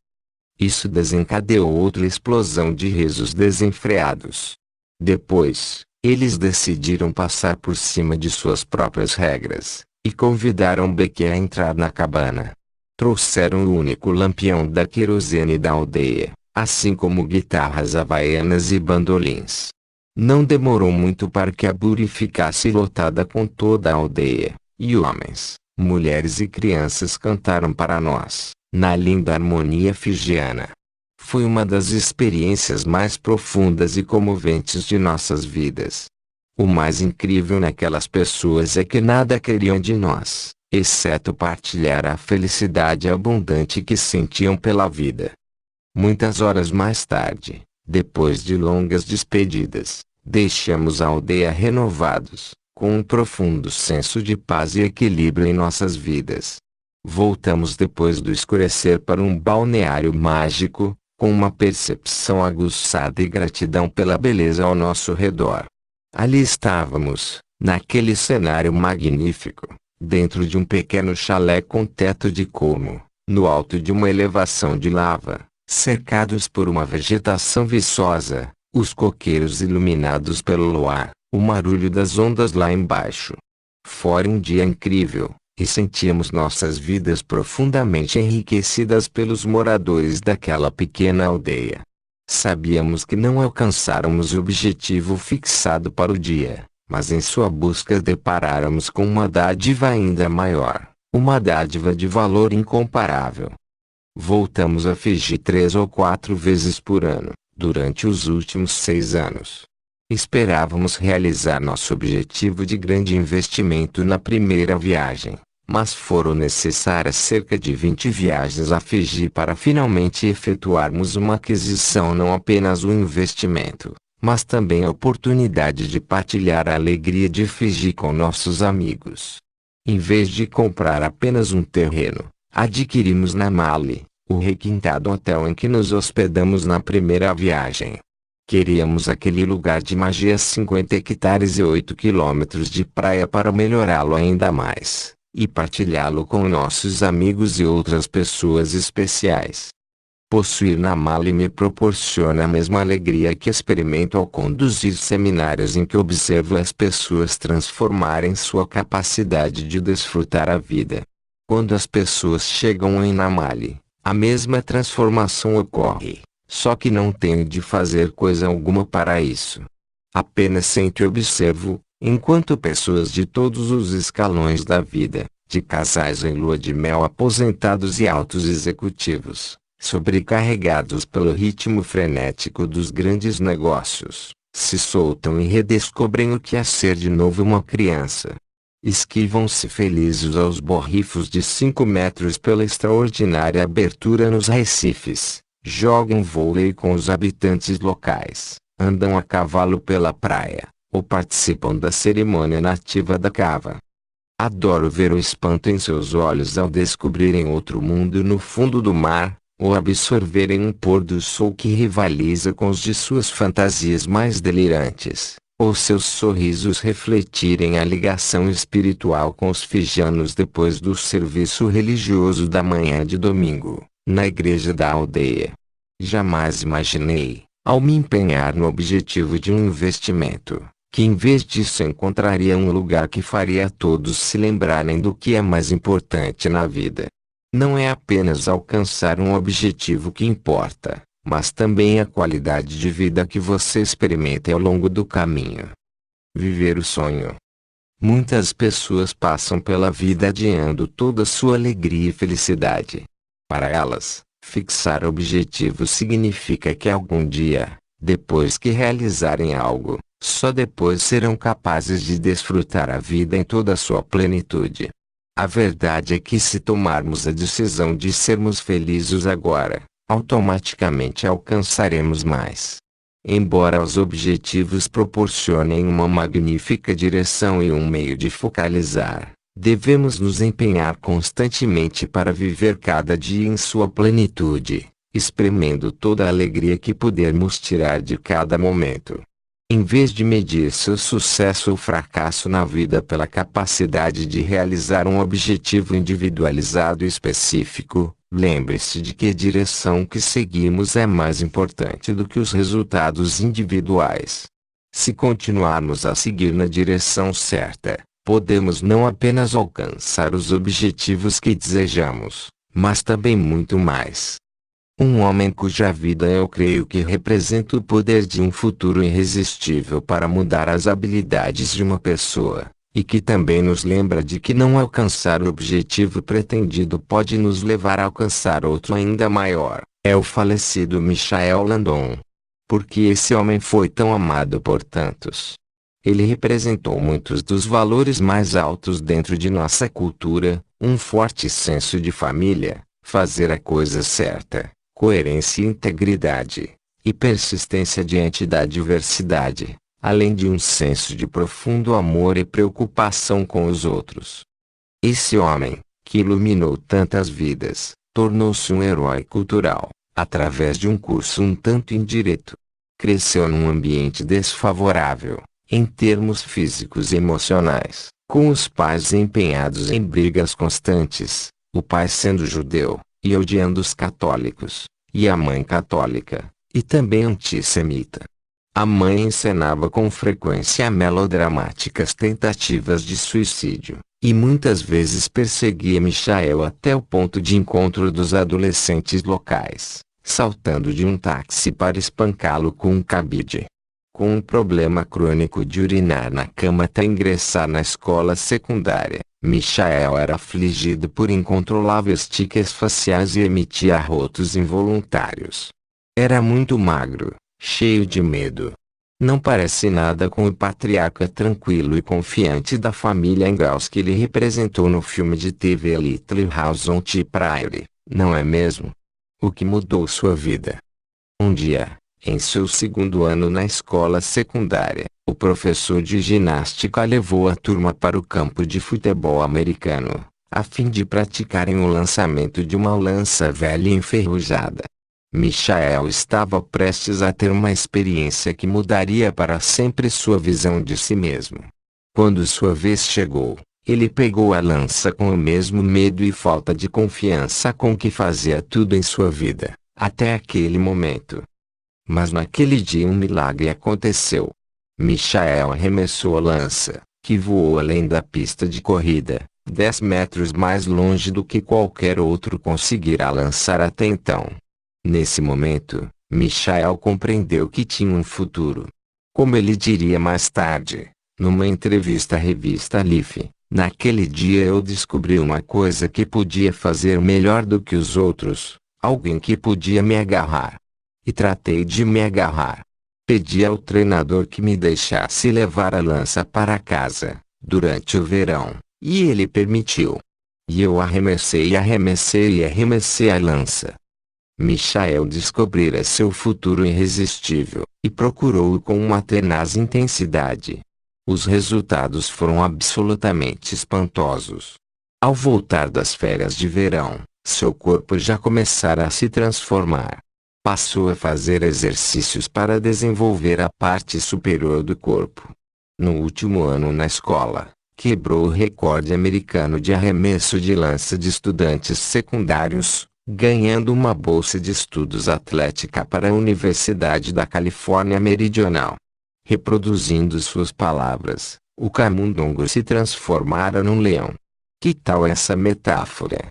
Isso desencadeou outra explosão de risos desenfreados. Depois, eles decidiram passar por cima de suas próprias regras, e convidaram Becky a entrar na cabana. Trouxeram o único lampião da querosene da aldeia, assim como guitarras havaianas e bandolins. Não demorou muito para que a buri ficasse lotada com toda a aldeia, e homens, mulheres e crianças cantaram para nós, na linda harmonia fijiana. Foi uma das experiências mais profundas e comoventes de nossas vidas. O mais incrível naquelas pessoas é que nada queriam de nós, exceto partilhar a felicidade abundante que sentiam pela vida. Muitas horas mais tarde, depois de longas despedidas, deixamos a aldeia renovados, com um profundo senso de paz e equilíbrio em nossas vidas. Voltamos depois do escurecer para um balneário mágico, com uma percepção aguçada e gratidão pela beleza ao nosso redor. Ali estávamos, naquele cenário magnífico, dentro de um pequeno chalé com teto de como, no alto de uma elevação de lava, cercados por uma vegetação viçosa, os coqueiros iluminados pelo luar, o marulho das ondas lá embaixo. Fora um dia incrível, e sentíamos nossas vidas profundamente enriquecidas pelos moradores daquela pequena aldeia. Sabíamos que não alcançáramos o objetivo fixado para o dia, mas em sua busca deparáramos com uma dádiva ainda maior, uma dádiva de valor incomparável. Voltamos a Fiji 3 ou 4 vezes por ano, durante os últimos 6 anos. Esperávamos realizar nosso objetivo de grande investimento na primeira viagem, mas foram necessárias cerca de 20 viagens a Fiji para finalmente efetuarmos uma aquisição, não apenas um investimento, mas também a oportunidade de partilhar a alegria de Fiji com nossos amigos. Em vez de comprar apenas um terreno, adquirimos na Mali, o requintado hotel em que nos hospedamos na primeira viagem. Queríamos aquele lugar de magia, 50 hectares e 8 quilômetros de praia, para melhorá-lo ainda mais, e partilhá-lo com nossos amigos e outras pessoas especiais. Possuir na Mali me proporciona a mesma alegria que experimento ao conduzir seminários em que observo as pessoas transformarem sua capacidade de desfrutar a vida. Quando as pessoas chegam em Namale, a mesma transformação ocorre, só que não tenho de fazer coisa alguma para isso. Apenas sento e observo, enquanto pessoas de todos os escalões da vida, de casais em lua de mel, aposentados e altos executivos, sobrecarregados pelo ritmo frenético dos grandes negócios, se soltam e redescobrem o que é ser de novo uma criança. Esquivam-se felizes aos borrifos de 5 metros pela extraordinária abertura nos recifes, jogam vôlei com os habitantes locais, andam a cavalo pela praia, ou participam da cerimônia nativa da cava. Adoro ver o espanto em seus olhos ao descobrirem outro mundo no fundo do mar, ou absorverem um pôr do sol que rivaliza com os de suas fantasias mais delirantes, ou seus sorrisos refletirem a ligação espiritual com os fijianos depois do serviço religioso da manhã de domingo, na igreja da aldeia. Jamais imaginei, ao me empenhar no objetivo de um investimento, que em vez disso encontraria um lugar que faria todos se lembrarem do que é mais importante na vida. Não é apenas alcançar um objetivo que importa, mas também a qualidade de vida que você experimenta ao longo do caminho. Viver o sonho. Muitas pessoas passam pela vida adiando toda sua alegria e felicidade. Para elas, fixar objetivos significa que algum dia, depois que realizarem algo, só depois serão capazes de desfrutar a vida em toda a sua plenitude. A verdade é que se tomarmos a decisão de sermos felizes agora, automaticamente alcançaremos mais. Embora os objetivos proporcionem uma magnífica direção e um meio de focalizar, devemos nos empenhar constantemente para viver cada dia em sua plenitude, espremendo toda a alegria que pudermos tirar de cada momento. Em vez de medir seu sucesso ou fracasso na vida pela capacidade de realizar um objetivo individualizado e específico, lembre-se de que a direção que seguimos é mais importante do que os resultados individuais. Se continuarmos a seguir na direção certa, podemos não apenas alcançar os objetivos que desejamos, mas também muito mais. Um homem cuja vida eu creio que representa o poder de um futuro irresistível para mudar as habilidades de uma pessoa, e que também nos lembra de que não alcançar o objetivo pretendido pode nos levar a alcançar outro ainda maior, é o falecido Michael Landon. Porque esse homem foi tão amado por tantos. Ele representou muitos dos valores mais altos dentro de nossa cultura, um forte senso de família, fazer a coisa certa, coerência e integridade, e persistência diante da adversidade, além de um senso de profundo amor e preocupação com os outros. Esse homem, que iluminou tantas vidas, tornou-se um herói cultural, através de um curso um tanto indireto. Cresceu num ambiente desfavorável, em termos físicos e emocionais, com os pais empenhados em brigas constantes, o pai sendo judeu, e odiando os católicos, e a mãe católica, e também antissemita. A mãe encenava com frequência melodramáticas tentativas de suicídio, e muitas vezes perseguia Michael até o ponto de encontro dos adolescentes locais, saltando de um táxi para espancá-lo com um cabide. Com um problema crônico de urinar na cama até ingressar na escola secundária, Michael era afligido por incontroláveis tiques faciais e emitia arrotos involuntários. Era muito magro, cheio de medo. Não parece nada com o patriarca tranquilo e confiante da família Ingalls que ele representou no filme de TV A Little House on the Prairie, não é mesmo? O que mudou sua vida? Um dia, em seu segundo ano na escola secundária, o professor de ginástica levou a turma para o campo de futebol americano, a fim de praticarem o lançamento de uma lança velha e enferrujada. Michael estava prestes a ter uma experiência que mudaria para sempre sua visão de si mesmo. Quando sua vez chegou, ele pegou a lança com o mesmo medo e falta de confiança com que fazia tudo em sua vida, até aquele momento. Mas naquele dia um milagre aconteceu. Michael arremessou a lança, que voou além da pista de corrida, 10 metros mais longe do que qualquer outro conseguirá lançar até então. Nesse momento, Michael compreendeu que tinha um futuro. Como ele diria mais tarde, numa entrevista à revista Life, naquele dia eu descobri uma coisa que podia fazer melhor do que os outros, alguém que podia me agarrar. E tratei de me agarrar. Pedi ao treinador que me deixasse levar a lança para casa, durante o verão, e ele permitiu. E eu arremessei e arremessei e arremessei a lança. Michael descobrira seu futuro irresistível, e procurou-o com uma tenaz intensidade. Os resultados foram absolutamente espantosos. Ao voltar das férias de verão, seu corpo já começara a se transformar. Passou a fazer exercícios para desenvolver a parte superior do corpo. No último ano na escola, quebrou o recorde americano de arremesso de lança de estudantes secundários, ganhando uma bolsa de estudos atlética para a Universidade da Califórnia Meridional. Reproduzindo suas palavras, o camundongo se transformara num leão. Que tal essa metáfora?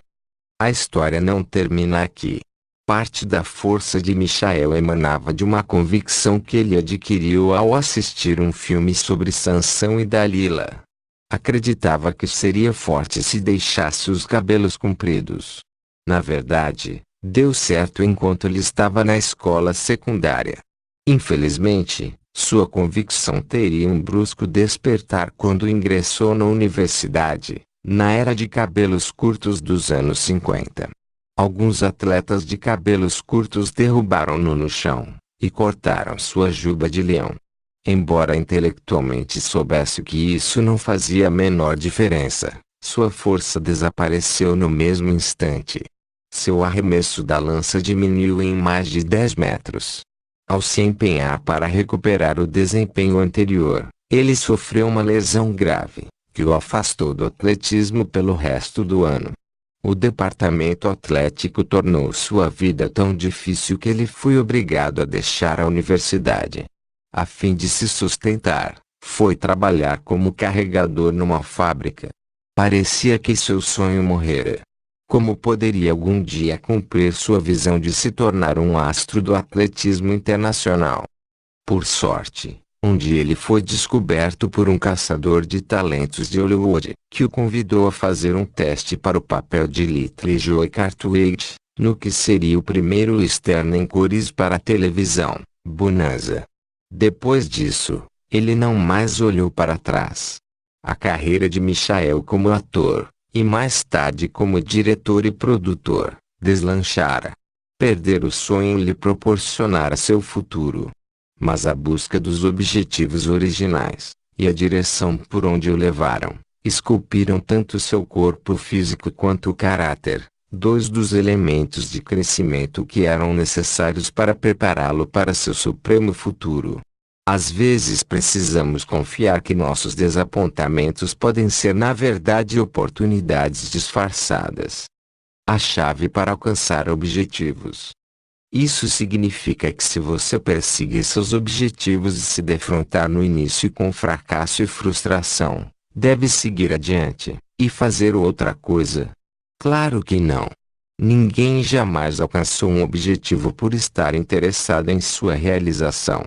A história não termina aqui. Parte da força de Michael emanava de uma convicção que ele adquiriu ao assistir um filme sobre Sansão e Dalila. Acreditava que seria forte se deixasse os cabelos compridos. Na verdade, deu certo enquanto ele estava na escola secundária. Infelizmente, sua convicção teria um brusco despertar quando ingressou na universidade, na era de cabelos curtos dos anos 50. Alguns atletas de cabelos curtos derrubaram-no no chão, e cortaram sua juba de leão. Embora intelectualmente soubesse que isso não fazia a menor diferença, sua força desapareceu no mesmo instante. Seu arremesso da lança diminuiu em mais de 10 metros. Ao se empenhar para recuperar o desempenho anterior, ele sofreu uma lesão grave, que o afastou do atletismo pelo resto do ano. O departamento atlético tornou sua vida tão difícil que ele foi obrigado a deixar a universidade. A fim de se sustentar, foi trabalhar como carregador numa fábrica. Parecia que seu sonho morrera. Como poderia algum dia cumprir sua visão de se tornar um astro do atletismo internacional? Por sorte, um dia ele foi descoberto por um caçador de talentos de Hollywood, que o convidou a fazer um teste para o papel de Little Joe Cartwright, no que seria o primeiro western em cores para a televisão, Bonanza. Depois disso, ele não mais olhou para trás. A carreira de Michael como ator, e mais tarde como diretor e produtor, deslanchara. Perder o sonho lhe proporcionara seu futuro. Mas a busca dos objetivos originais, e a direção por onde o levaram, esculpiram tanto seu corpo físico quanto o caráter, dois dos elementos de crescimento que eram necessários para prepará-lo para seu supremo futuro. Às vezes precisamos confiar que nossos desapontamentos podem ser na verdade oportunidades disfarçadas. A chave para alcançar objetivos. Isso significa que se você perseguir seus objetivos e se defrontar no início com fracasso e frustração, deve seguir adiante, e fazer outra coisa. Claro que não. Ninguém jamais alcançou um objetivo por estar interessado em sua realização.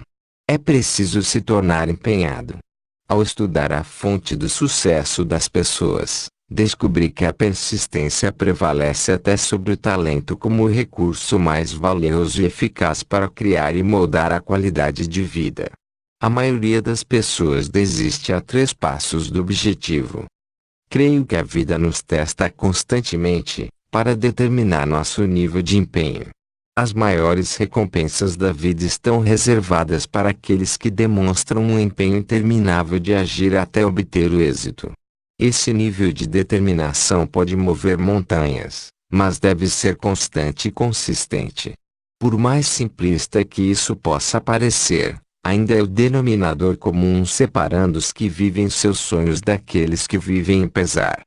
É preciso se tornar empenhado. Ao estudar a fonte do sucesso das pessoas, descobri que a persistência prevalece até sobre o talento como o recurso mais valioso e eficaz para criar e moldar a qualidade de vida. A maioria das pessoas desiste a 3 passos do objetivo. Creio que a vida nos testa constantemente, para determinar nosso nível de empenho. As maiores recompensas da vida estão reservadas para aqueles que demonstram um empenho interminável de agir até obter o êxito. Esse nível de determinação pode mover montanhas, mas deve ser constante e consistente. Por mais simplista que isso possa parecer, ainda é o denominador comum separando os que vivem seus sonhos daqueles que vivem em pesar.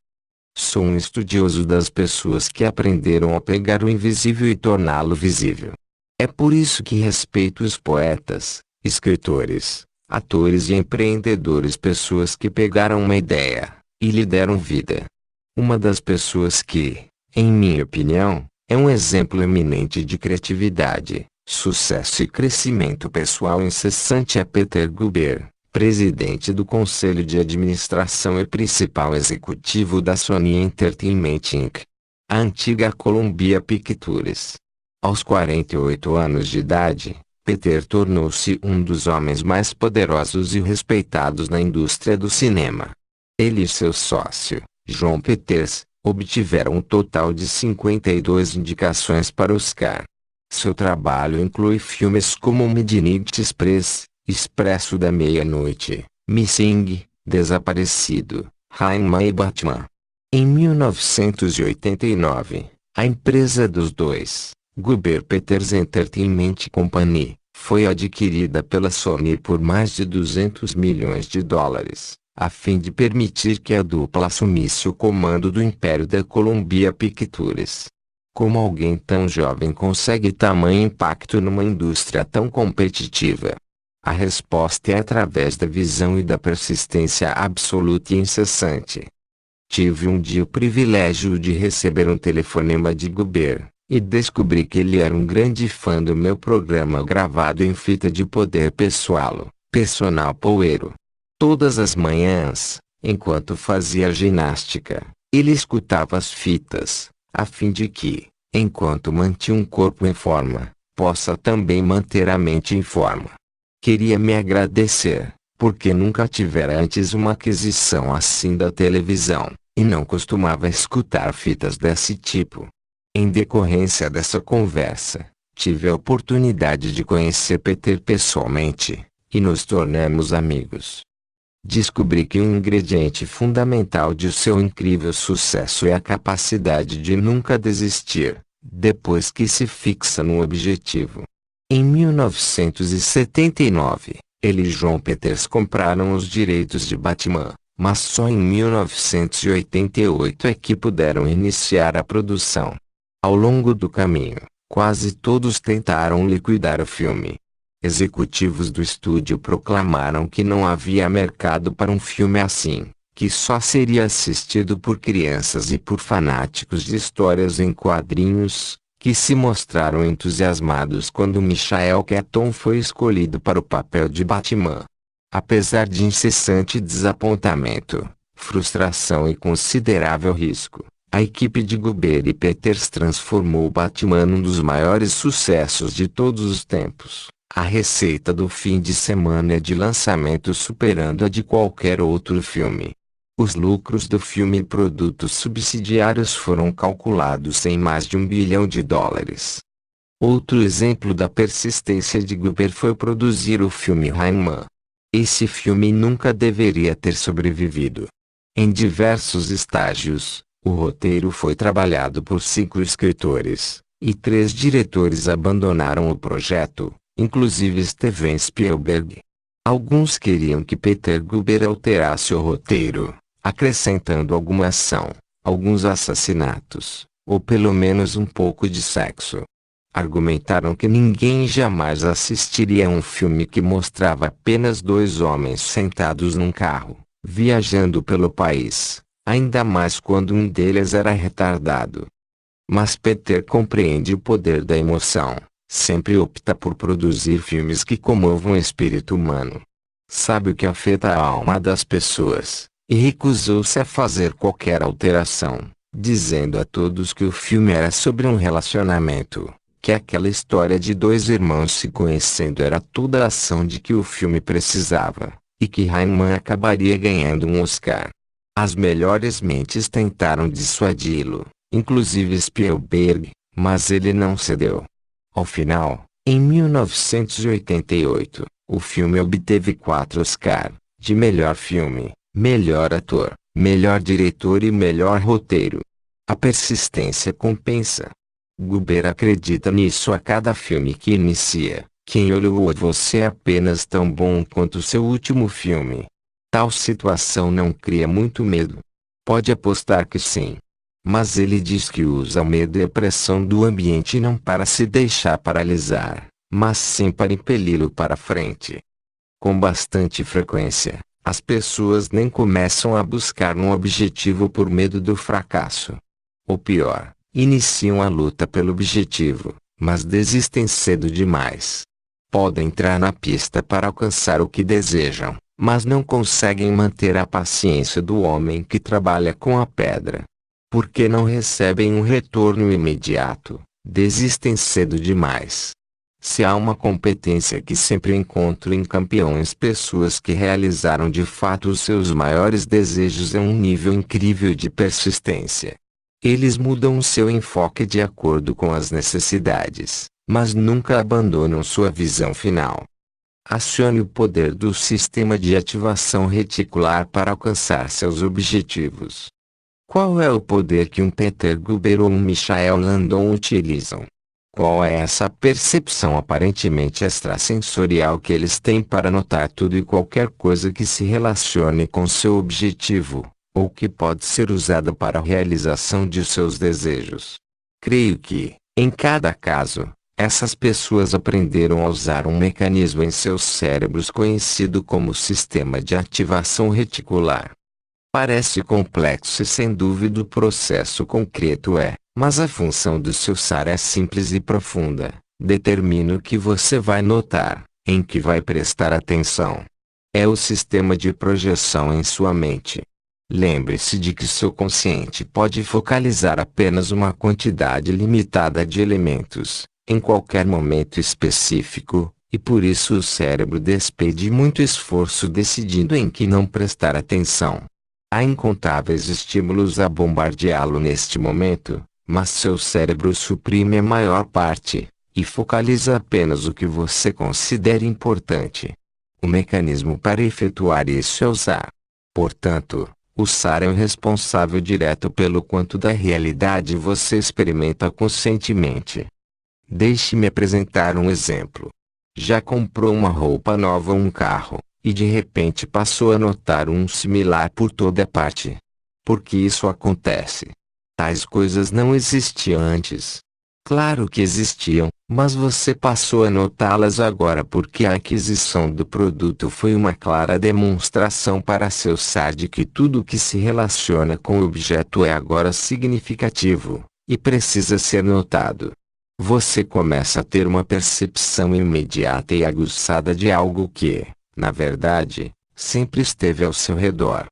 Sou um estudioso das pessoas que aprenderam a pegar o invisível e torná-lo visível. É por isso que respeito os poetas, escritores, atores e empreendedores, pessoas que pegaram uma ideia e lhe deram vida. Uma das pessoas que, em minha opinião, é um exemplo eminente de criatividade, sucesso e crescimento pessoal incessante é Peter Guber, presidente do Conselho de Administração e principal executivo da Sony Entertainment Inc., a antiga Columbia Pictures. Aos 48 anos de idade, Peter tornou-se um dos homens mais poderosos e respeitados na indústria do cinema. Ele e seu sócio, John Peters, obtiveram um total de 52 indicações para Oscar. Seu trabalho inclui filmes como Midnight Express, Expresso da Meia-Noite, Missing, Desaparecido, Rainman e Batman. Em 1989, a empresa dos dois, Guber Peters Entertainment Company, foi adquirida pela Sony por mais de 200 milhões de dólares, a fim de permitir que a dupla assumisse o comando do império da Columbia Pictures. Como alguém tão jovem consegue tamanho impacto numa indústria tão competitiva? A resposta é através da visão e da persistência absoluta e incessante. Tive um dia o privilégio de receber um telefonema de Guber, e descobri que ele era um grande fã do meu programa gravado em fita de poder pessoal, Personal Power. Todas as manhãs, enquanto fazia ginástica, ele escutava as fitas, a fim de que, enquanto mantinha um corpo em forma, possa também manter a mente em forma. Queria me agradecer, porque nunca tivera antes uma aquisição assim da televisão, e não costumava escutar fitas desse tipo. Em decorrência dessa conversa, tive a oportunidade de conhecer Peter pessoalmente, e nos tornamos amigos. Descobri que um ingrediente fundamental de seu incrível sucesso é a capacidade de nunca desistir, depois que se fixa no objetivo. Em 1979, ele e John Peters compraram os direitos de Batman, mas só em 1988 é que puderam iniciar a produção. Ao longo do caminho, quase todos tentaram liquidar o filme. Executivos do estúdio proclamaram que não havia mercado para um filme assim, que só seria assistido por crianças e por fanáticos de histórias em quadrinhos, que se mostraram entusiasmados quando Michael Keaton foi escolhido para o papel de Batman. Apesar de incessante desapontamento, frustração e considerável risco, a equipe de Guber e Peters transformou o Batman num dos maiores sucessos de todos os tempos. A receita do fim de semana de lançamento superando a de qualquer outro filme. Os lucros do filme e produtos subsidiários foram calculados em mais de $1 bilhão. Outro exemplo da persistência de Guber foi produzir o filme Rainman. Esse filme nunca deveria ter sobrevivido. Em diversos estágios, o roteiro foi trabalhado por 5 escritores, e 3 diretores abandonaram o projeto, inclusive Steven Spielberg. Alguns queriam que Peter Guber alterasse o roteiro, acrescentando alguma ação, alguns assassinatos, ou pelo menos um pouco de sexo. Argumentaram que ninguém jamais assistiria a um filme que mostrava apenas 2 homens sentados num carro, viajando pelo país, ainda mais quando um deles era retardado. Mas Peter compreende o poder da emoção. Sempre opta por produzir filmes que comovam o espírito humano. Sabe o que afeta a alma das pessoas, e recusou-se a fazer qualquer alteração, dizendo a todos que o filme era sobre um relacionamento, que aquela história de dois irmãos se conhecendo era toda a ação de que o filme precisava, e que Rayman acabaria ganhando um Oscar. As melhores mentes tentaram dissuadi-lo, inclusive Spielberg, mas ele não cedeu. Ao final, em 1988, o filme obteve 4 Oscar, de melhor filme, melhor ator, melhor diretor e melhor roteiro. A persistência compensa. Guber acredita nisso a cada filme que inicia, que em Hollywood você é apenas tão bom quanto seu último filme. Tal situação não cria muito medo. Pode apostar que sim. Mas ele diz que usa o medo e a pressão do ambiente não para se deixar paralisar, mas sim para impeli-lo para frente. Com bastante frequência, as pessoas nem começam a buscar um objetivo por medo do fracasso. Ou pior, iniciam a luta pelo objetivo, mas desistem cedo demais. Podem entrar na pista para alcançar o que desejam, mas não conseguem manter a paciência do homem que trabalha com a pedra. Porque não recebem um retorno imediato, desistem cedo demais. Se há uma competência que sempre encontro em campeões, pessoas que realizaram de fato os seus maiores desejos, é um nível incrível de persistência. Eles mudam o seu enfoque de acordo com as necessidades, mas nunca abandonam sua visão final. Acione o poder do sistema de ativação reticular para alcançar seus objetivos. Qual é o poder que um Peter Guber ou um Michael Landon utilizam? Qual é essa percepção aparentemente extrasensorial que eles têm para notar tudo e qualquer coisa que se relacione com seu objetivo, ou que pode ser usada para a realização de seus desejos? Creio que, em cada caso, essas pessoas aprenderam a usar um mecanismo em seus cérebros conhecido como sistema de ativação reticular. Parece complexo e sem dúvida o processo concreto é, mas a função do seu SAR é simples e profunda. Determina o que você vai notar, em que vai prestar atenção. É o sistema de projeção em sua mente. Lembre-se de que seu consciente pode focalizar apenas uma quantidade limitada de elementos, em qualquer momento específico, e por isso o cérebro despende muito esforço decidindo em que não prestar atenção. Há incontáveis estímulos a bombardeá-lo neste momento, mas seu cérebro suprime a maior parte, e focaliza apenas o que você considera importante. O mecanismo para efetuar isso é o SAR. Portanto, o SAR é o responsável direto pelo quanto da realidade você experimenta conscientemente. Deixe-me apresentar um exemplo. Já comprou uma roupa nova ou um carro, e de repente passou a notar um similar por toda parte. Por que isso acontece? Tais coisas não existiam antes. Claro que existiam, mas você passou a notá-las agora porque a aquisição do produto foi uma clara demonstração para seu SAR de que tudo que se relaciona com o objeto é agora significativo, e precisa ser notado. Você começa a ter uma percepção imediata e aguçada de algo que, na verdade, sempre esteve ao seu redor.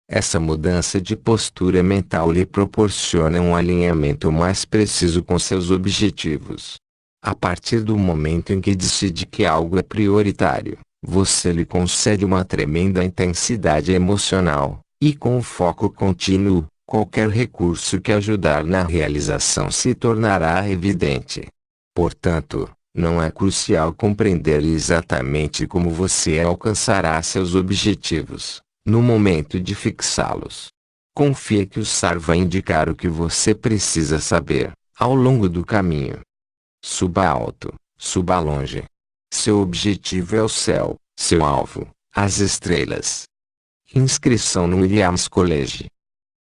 Essa mudança de postura mental lhe proporciona um alinhamento mais preciso com seus objetivos. A partir do momento em que decide que algo é prioritário, você lhe concede uma tremenda intensidade emocional, e com foco contínuo, qualquer recurso que ajudar na realização se tornará evidente. Portanto, não é crucial compreender exatamente como você alcançará seus objetivos, no momento de fixá-los. Confie que o SAR vai indicar o que você precisa saber, ao longo do caminho. Suba alto, suba longe. Seu objetivo é o céu, seu alvo, as estrelas. Inscrição no Williams College.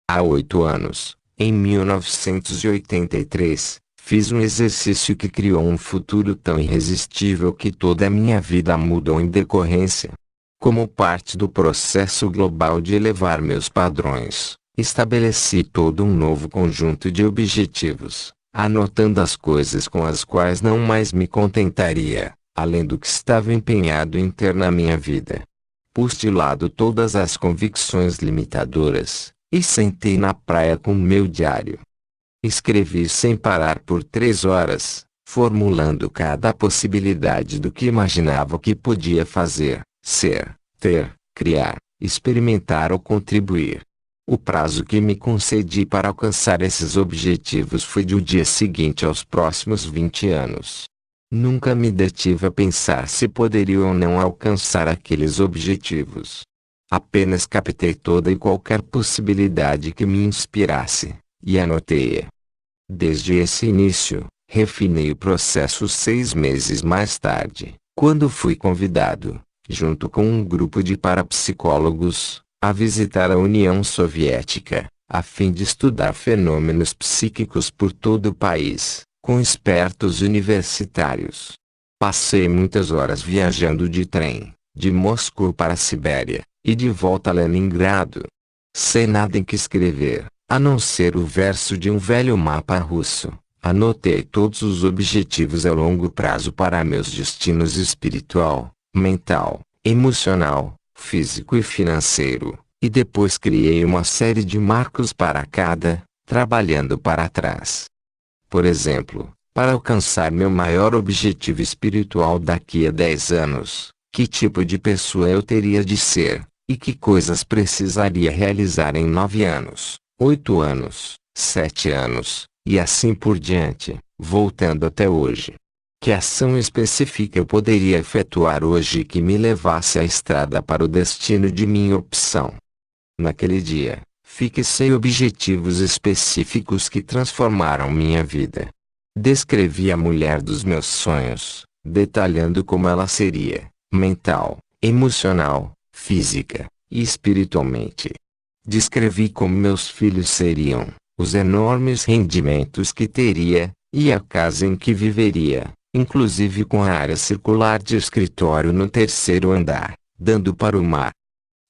Há 8 anos, em 1983, fiz um exercício que criou um futuro tão irresistível que toda a minha vida mudou em decorrência. Como parte do processo global de elevar meus padrões, estabeleci todo um novo conjunto de objetivos, anotando as coisas com as quais não mais me contentaria, além do que estava empenhado em ter na minha vida. Pus de lado todas as convicções limitadoras, e sentei na praia com meu diário. Escrevi sem parar por 3 horas, formulando cada possibilidade do que imaginava que podia fazer, ser, ter, criar, experimentar ou contribuir. O prazo que me concedi para alcançar esses objetivos foi do dia seguinte aos próximos 20 anos. Nunca me detive a pensar se poderia ou não alcançar aqueles objetivos. Apenas captei toda e qualquer possibilidade que me inspirasse, e anotei-a. Desde esse início, refinei o processo 6 meses mais tarde, quando fui convidado, junto com um grupo de parapsicólogos, a visitar a União Soviética, a fim de estudar fenômenos psíquicos por todo o país, com expertos universitários. Passei muitas horas viajando de trem, de Moscou para a Sibéria, e de volta a Leningrado. Sem nada em que escrever, a não ser o verso de um velho mapa russo, anotei todos os objetivos a longo prazo para meus destinos espiritual, mental, emocional, físico e financeiro, e depois criei uma série de marcos para cada, trabalhando para trás. Por exemplo, para alcançar meu maior objetivo espiritual daqui a 10 anos, que tipo de pessoa eu teria de ser, e que coisas precisaria realizar em 9 anos, 8 anos, 7 anos, e assim por diante, voltando até hoje. Que ação específica eu poderia efetuar hoje que me levasse à estrada para o destino de minha opção? Naquele dia, fixei objetivos específicos que transformaram minha vida. Descrevi a mulher dos meus sonhos, detalhando como ela seria, mental, emocional, física e espiritualmente. Descrevi como meus filhos seriam, os enormes rendimentos que teria, e a casa em que viveria, inclusive com a área circular de escritório no 3º andar, dando para o mar.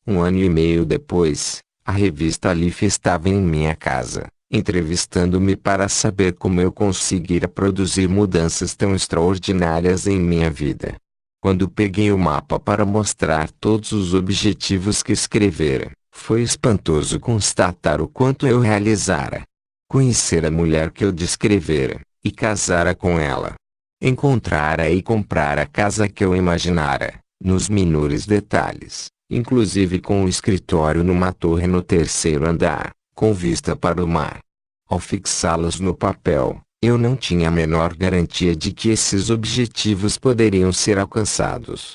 1 ano e meio depois, a revista Life estava em minha casa, entrevistando-me para saber como eu conseguira produzir mudanças tão extraordinárias em minha vida. Quando peguei o mapa para mostrar todos os objetivos que escrevera, foi espantoso constatar o quanto eu realizara. Conhecer a mulher que eu descrevera, e casara com ela. Encontrara e comprar a casa que eu imaginara, nos menores detalhes, inclusive com o escritório numa torre no 3º andar, com vista para o mar. Ao fixá-los no papel, eu não tinha a menor garantia de que esses objetivos poderiam ser alcançados.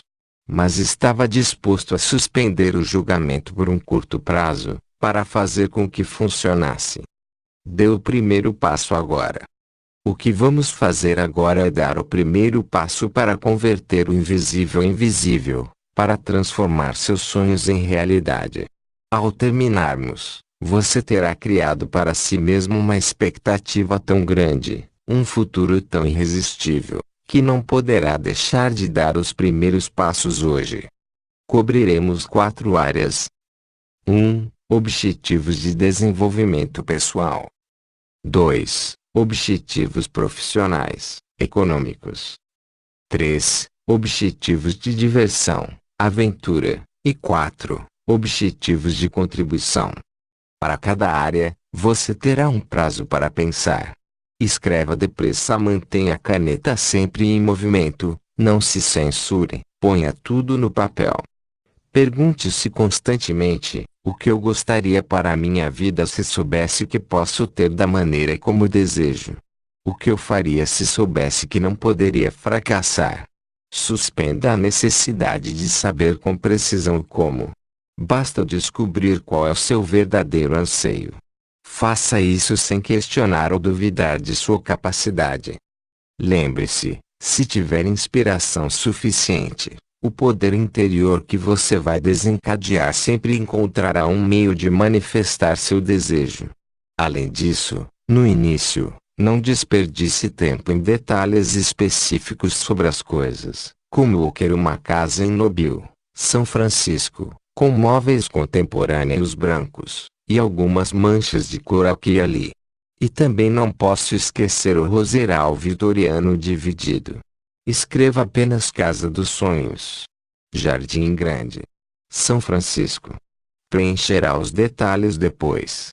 Mas estava disposto a suspender o julgamento por um curto prazo, para fazer com que funcionasse. Dê o primeiro passo agora. O que vamos fazer agora é dar o primeiro passo para converter o invisível em visível, para transformar seus sonhos em realidade. Ao terminarmos, você terá criado para si mesmo uma expectativa tão grande, um futuro tão irresistível, que não poderá deixar de dar os primeiros passos hoje. Cobriremos 4 áreas. 1. Objetivos de desenvolvimento pessoal. 2. Objetivos profissionais, econômicos. 3. Objetivos de diversão, aventura. E 4. Objetivos de contribuição. Para cada área, você terá um prazo para pensar. Escreva depressa, mantenha a caneta sempre em movimento, não se censure, ponha tudo no papel. Pergunte-se constantemente, o que eu gostaria para a minha vida se soubesse que posso ter da maneira como desejo? O que eu faria se soubesse que não poderia fracassar? Suspenda a necessidade de saber com precisão o como. Basta descobrir qual é o seu verdadeiro anseio. Faça isso sem questionar ou duvidar de sua capacidade. Lembre-se, se tiver inspiração suficiente, o poder interior que você vai desencadear sempre encontrará um meio de manifestar seu desejo. Além disso, no início, não desperdice tempo em detalhes específicos sobre as coisas, como eu quero uma casa em Mobile, São Francisco, com móveis contemporâneos brancos, e algumas manchas de cor aqui e ali. E também não posso esquecer o roseral vitoriano dividido. Escreva apenas Casa dos Sonhos. Jardim Grande. São Francisco. Preencherá os detalhes depois.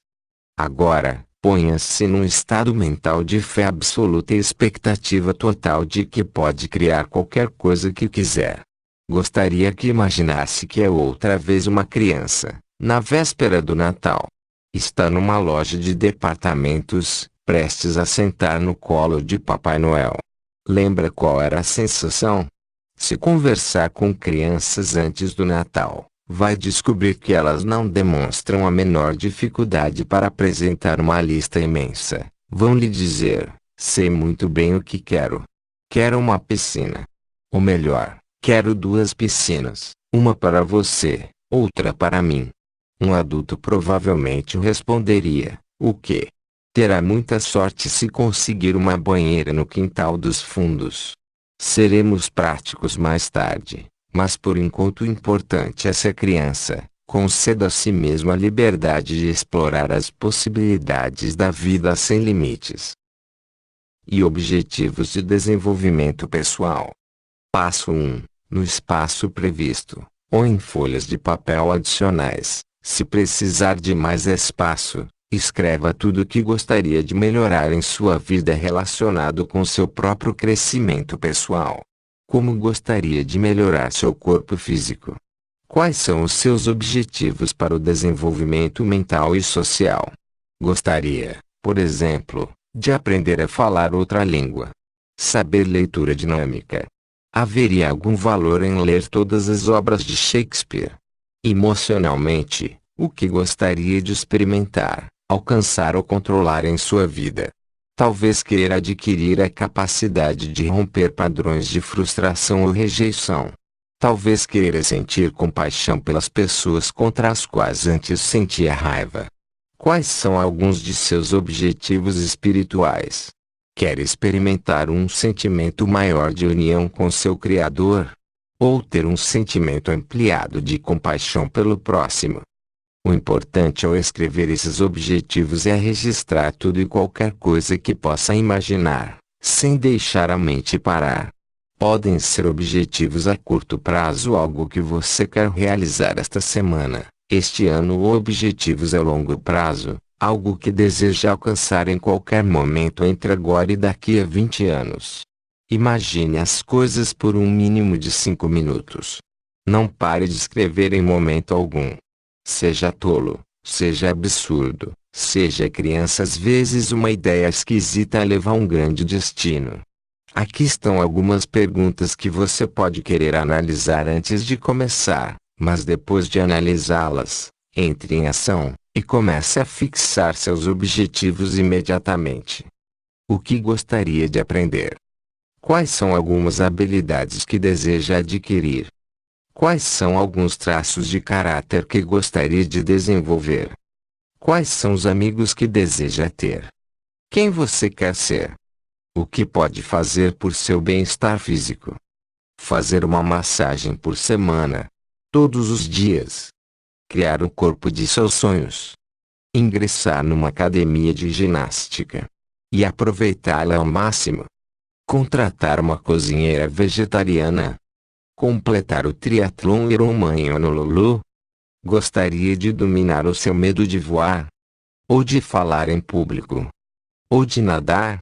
Agora, Ponha-se num estado mental de fé absoluta e expectativa total de que pode criar qualquer coisa que quiser. Gostaria que imaginasse que é outra vez uma criança, na véspera do Natal. Está numa loja de departamentos, prestes a sentar no colo de Papai Noel. Lembra qual era a sensação? Se conversar com crianças antes do Natal, vai descobrir que elas não demonstram a menor dificuldade para apresentar uma lista imensa. Vão lhe dizer: sei muito bem o que quero. Quero uma piscina. Ou melhor, quero 2 piscinas, uma para você, outra para mim. Um adulto provavelmente responderia: o quê? Terá muita sorte se conseguir uma banheira no quintal dos fundos. Seremos práticos mais tarde. Mas por enquanto o importante é ser criança. Conceda a si mesmo a liberdade de explorar as possibilidades da vida sem limites. E objetivos de desenvolvimento pessoal. Passo 1. No espaço previsto, ou em folhas de papel adicionais, se precisar de mais espaço, escreva tudo o que gostaria de melhorar em sua vida relacionado com seu próprio crescimento pessoal. Como gostaria de melhorar seu corpo físico? Quais são os seus objetivos para o desenvolvimento mental e social? Gostaria, por exemplo, de aprender a falar outra língua. Saber leitura dinâmica. Haveria algum valor em ler todas as obras de Shakespeare? Emocionalmente, o que gostaria de experimentar, alcançar ou controlar em sua vida? Talvez queira adquirir a capacidade de romper padrões de frustração ou rejeição. Talvez queira sentir compaixão pelas pessoas contra as quais antes sentia raiva. Quais são alguns de seus objetivos espirituais? Quer experimentar um sentimento maior de união com seu Criador? Ou ter um sentimento ampliado de compaixão pelo próximo? O importante ao escrever esses objetivos é registrar tudo e qualquer coisa que possa imaginar, sem deixar a mente parar. Podem ser objetivos a curto prazo, algo que você quer realizar esta semana, este ano, ou objetivos a longo prazo, algo que deseja alcançar em qualquer momento entre agora e daqui a 20 anos. Imagine as coisas por um mínimo de 5 minutos. Não pare de escrever em momento algum. Seja tolo, seja absurdo, seja criança, às vezes uma ideia esquisita leva a um grande destino. Aqui estão algumas perguntas que você pode querer analisar antes de começar, mas depois de analisá-las, entre em ação, e comece a fixar seus objetivos imediatamente. O que gostaria de aprender? Quais são algumas habilidades que deseja adquirir? Quais são alguns traços de caráter que gostaria de desenvolver? Quais são os amigos que deseja ter? Quem você quer ser? O que pode fazer por seu bem-estar físico? Fazer uma massagem por semana. Todos os dias. Criar o corpo de seus sonhos. Ingressar numa academia de ginástica. E aproveitá-la ao máximo. Contratar uma cozinheira vegetariana. Completar o triatlon Ironman em Honolulu? Gostaria de dominar o seu medo de voar? Ou de falar em público? Ou de nadar?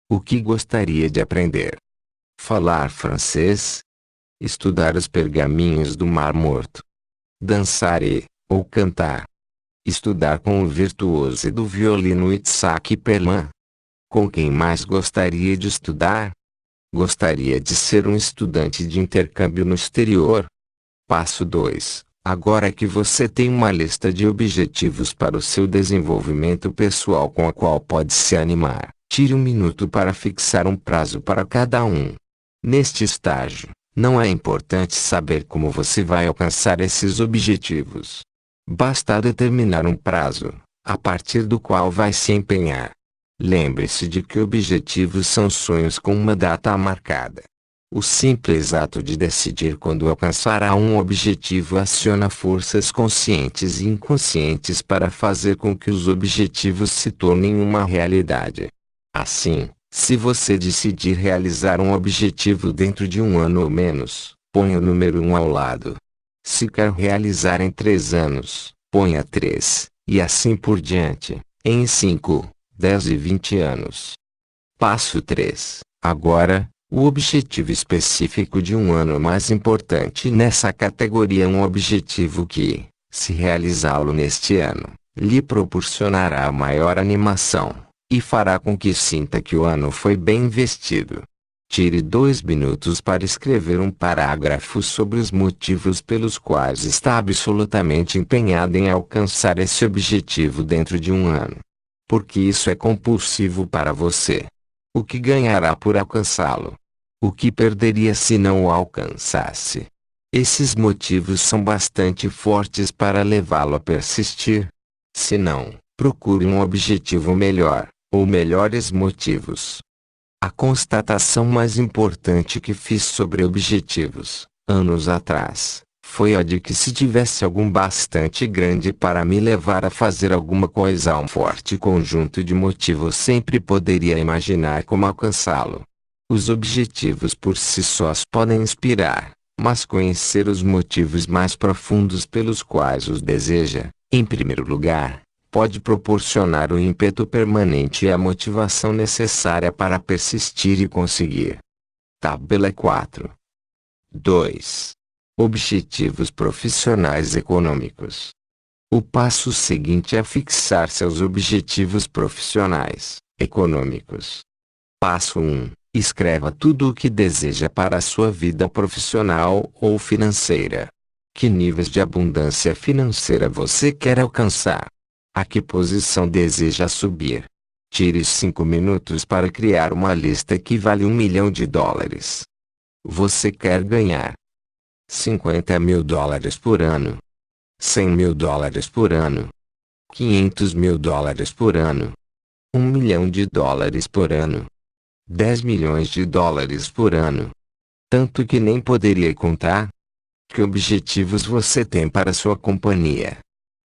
O que gostaria de aprender? Falar francês? Estudar os pergaminhos do Mar Morto? Dançar ou cantar? Estudar com o virtuoso do violino Itzhak Perlman? Com quem mais gostaria de estudar? Gostaria de ser um estudante de intercâmbio no exterior? Passo 2. Agora que você tem uma lista de objetivos para o seu desenvolvimento pessoal com a qual pode se animar, tire um minuto para fixar um prazo para cada um. Neste estágio, não é importante saber como você vai alcançar esses objetivos. Basta determinar um prazo, a partir do qual vai se empenhar. Lembre-se de que objetivos são sonhos com uma data marcada. O simples ato de decidir quando alcançará um objetivo aciona forças conscientes e inconscientes para fazer com que os objetivos se tornem uma realidade. Assim, se você decidir realizar um objetivo dentro de um ano ou menos, ponha o número 1 ao lado. Se quer realizar em 3 anos, ponha 3, e assim por diante, em 5. 10 e 20 anos. Passo 3. Agora, o objetivo específico de um ano mais importante nessa categoria é um objetivo que, se realizá-lo neste ano, lhe proporcionará maior animação, e fará com que sinta que o ano foi bem investido. Tire 2 minutos para escrever um parágrafo sobre os motivos pelos quais está absolutamente empenhado em alcançar esse objetivo dentro de um ano. Porque isso é compulsivo para você. O que ganhará por alcançá-lo? O que perderia se não o alcançasse? Esses motivos são bastante fortes para levá-lo a persistir. Se não, procure um objetivo melhor, ou melhores motivos. A constatação mais importante que fiz sobre objetivos, anos atrás, foi a de que se tivesse algum bastante grande para me levar a fazer alguma coisa, um forte conjunto de motivos, sempre poderia imaginar como alcançá-lo. Os objetivos por si sós podem inspirar, mas conhecer os motivos mais profundos pelos quais os deseja, em primeiro lugar, pode proporcionar o ímpeto permanente e a motivação necessária para persistir e conseguir. Tabela 4. 2. Objetivos profissionais econômicos. O passo seguinte é fixar seus objetivos profissionais, econômicos. Passo 1. Escreva tudo o que deseja para a sua vida profissional ou financeira. Que níveis de abundância financeira você quer alcançar? A que posição deseja subir? Tire 5 minutos para criar uma lista que vale $1 milhão. Você quer ganhar $50 mil por ano, $100 mil por ano, $500 mil por ano, $1 milhão por ano, $10 milhões por ano. Tanto que nem poderia contar? Que objetivos você tem para sua companhia?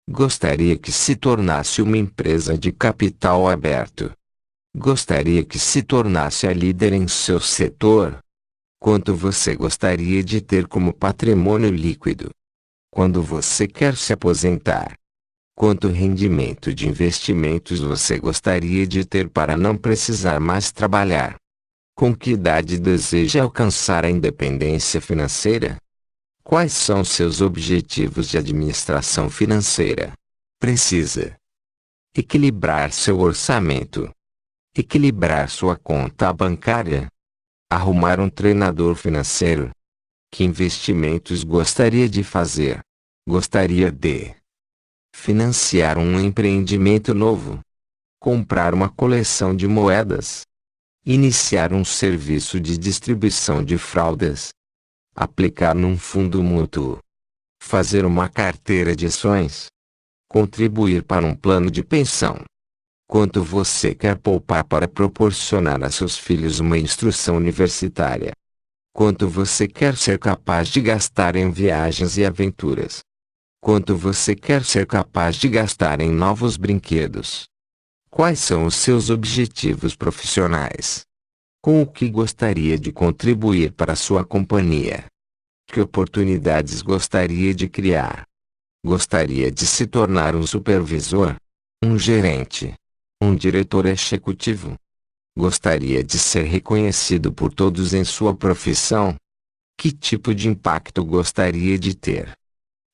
Gostaria que se tornasse uma empresa de capital aberto? Gostaria que se tornasse a líder em seu setor? Quanto você gostaria de ter como patrimônio líquido? Quando você quer se aposentar? Quanto rendimento de investimentos você gostaria de ter para não precisar mais trabalhar? Com que idade deseja alcançar a independência financeira? Quais são seus objetivos de administração financeira? Precisa equilibrar seu orçamento, equilibrar sua conta bancária, arrumar um treinador financeiro. Que investimentos gostaria de fazer? Gostaria de financiar um empreendimento novo, comprar uma coleção de moedas, iniciar um serviço de distribuição de fraldas, aplicar num fundo mútuo, fazer uma carteira de ações, contribuir para um plano de pensão. Quanto você quer poupar para proporcionar a seus filhos uma instrução universitária? Quanto você quer ser capaz de gastar em viagens e aventuras? Quanto você quer ser capaz de gastar em novos brinquedos? Quais são os seus objetivos profissionais? Com o que gostaria de contribuir para a sua companhia? Que oportunidades gostaria de criar? Gostaria de se tornar um supervisor? Um gerente? Um diretor executivo? Gostaria de ser reconhecido por todos em sua profissão? Que tipo de impacto gostaria de ter?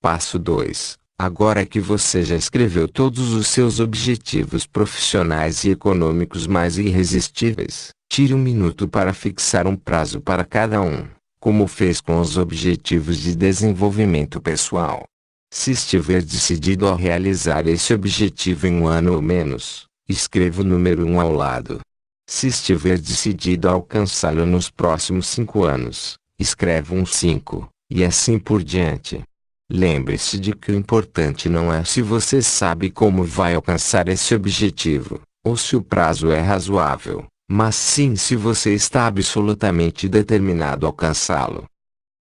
Passo 2. Agora que você já escreveu todos os seus objetivos profissionais e econômicos mais irresistíveis, tire 1 minuto para fixar um prazo para cada um, como fez com os objetivos de desenvolvimento pessoal. Se estiver decidido a realizar esse objetivo em um ano ou menos, escreva o número 1 ao lado. Se estiver decidido a alcançá-lo nos próximos 5 anos, escreva um 5, e assim por diante. Lembre-se de que o importante não é se você sabe como vai alcançar esse objetivo, ou se o prazo é razoável, mas sim se você está absolutamente determinado a alcançá-lo.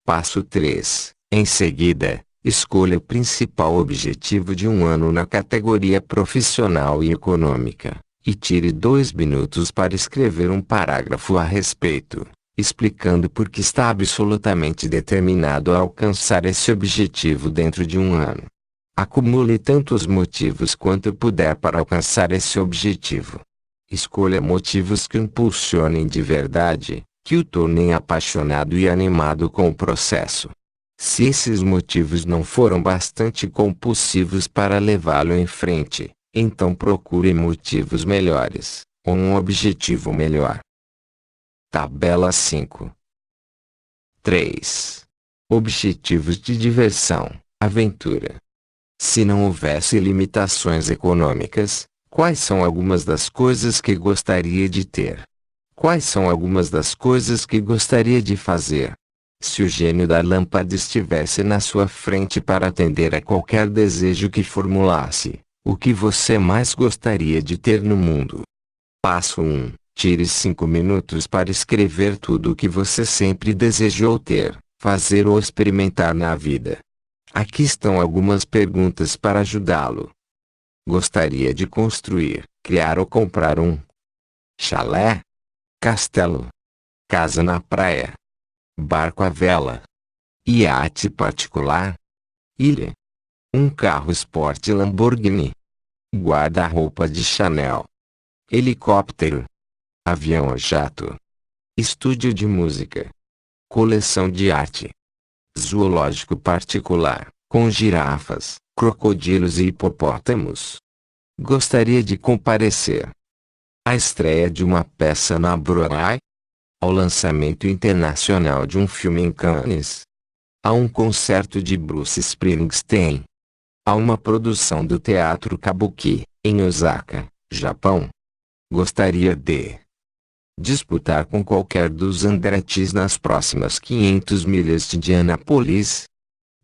Passo 3. Em seguida, escolha o principal objetivo de um ano na categoria profissional e econômica, e tire 2 minutos para escrever um parágrafo a respeito, explicando por que está absolutamente determinado a alcançar esse objetivo dentro de um ano. Acumule tantos motivos quanto puder para alcançar esse objetivo. Escolha motivos que o impulsionem de verdade, que o tornem apaixonado e animado com o processo. Se esses motivos não foram bastante compulsivos para levá-lo em frente, então procure motivos melhores, ou um objetivo melhor. Tabela 5. 3. Objetivos de diversão, aventura. Se não houvesse limitações econômicas, quais são algumas das coisas que gostaria de ter? Quais são algumas das coisas que gostaria de fazer? Se o gênio da lâmpada estivesse na sua frente para atender a qualquer desejo que formulasse, o que você mais gostaria de ter no mundo? Passo 1. Tire 5 minutos para escrever tudo o que você sempre desejou ter, fazer ou experimentar na vida. Aqui estão algumas perguntas para ajudá-lo. Gostaria de construir, criar ou comprar um chalé, castelo, casa na praia, barco à vela, iate particular, ilha, um carro esporte Lamborghini, guarda-roupa de Chanel, helicóptero, avião a jato, estúdio de música, coleção de arte, zoológico particular, com girafas, crocodilos e hipopótamos. Gostaria de comparecer à estreia de uma peça na Broadway, ao lançamento internacional de um filme em Cannes, a um concerto de Bruce Springsteen, a uma produção do Teatro Kabuki, em Osaka, Japão. Gostaria de disputar com qualquer dos Andrettis nas próximas 500 milhas de Indianápolis.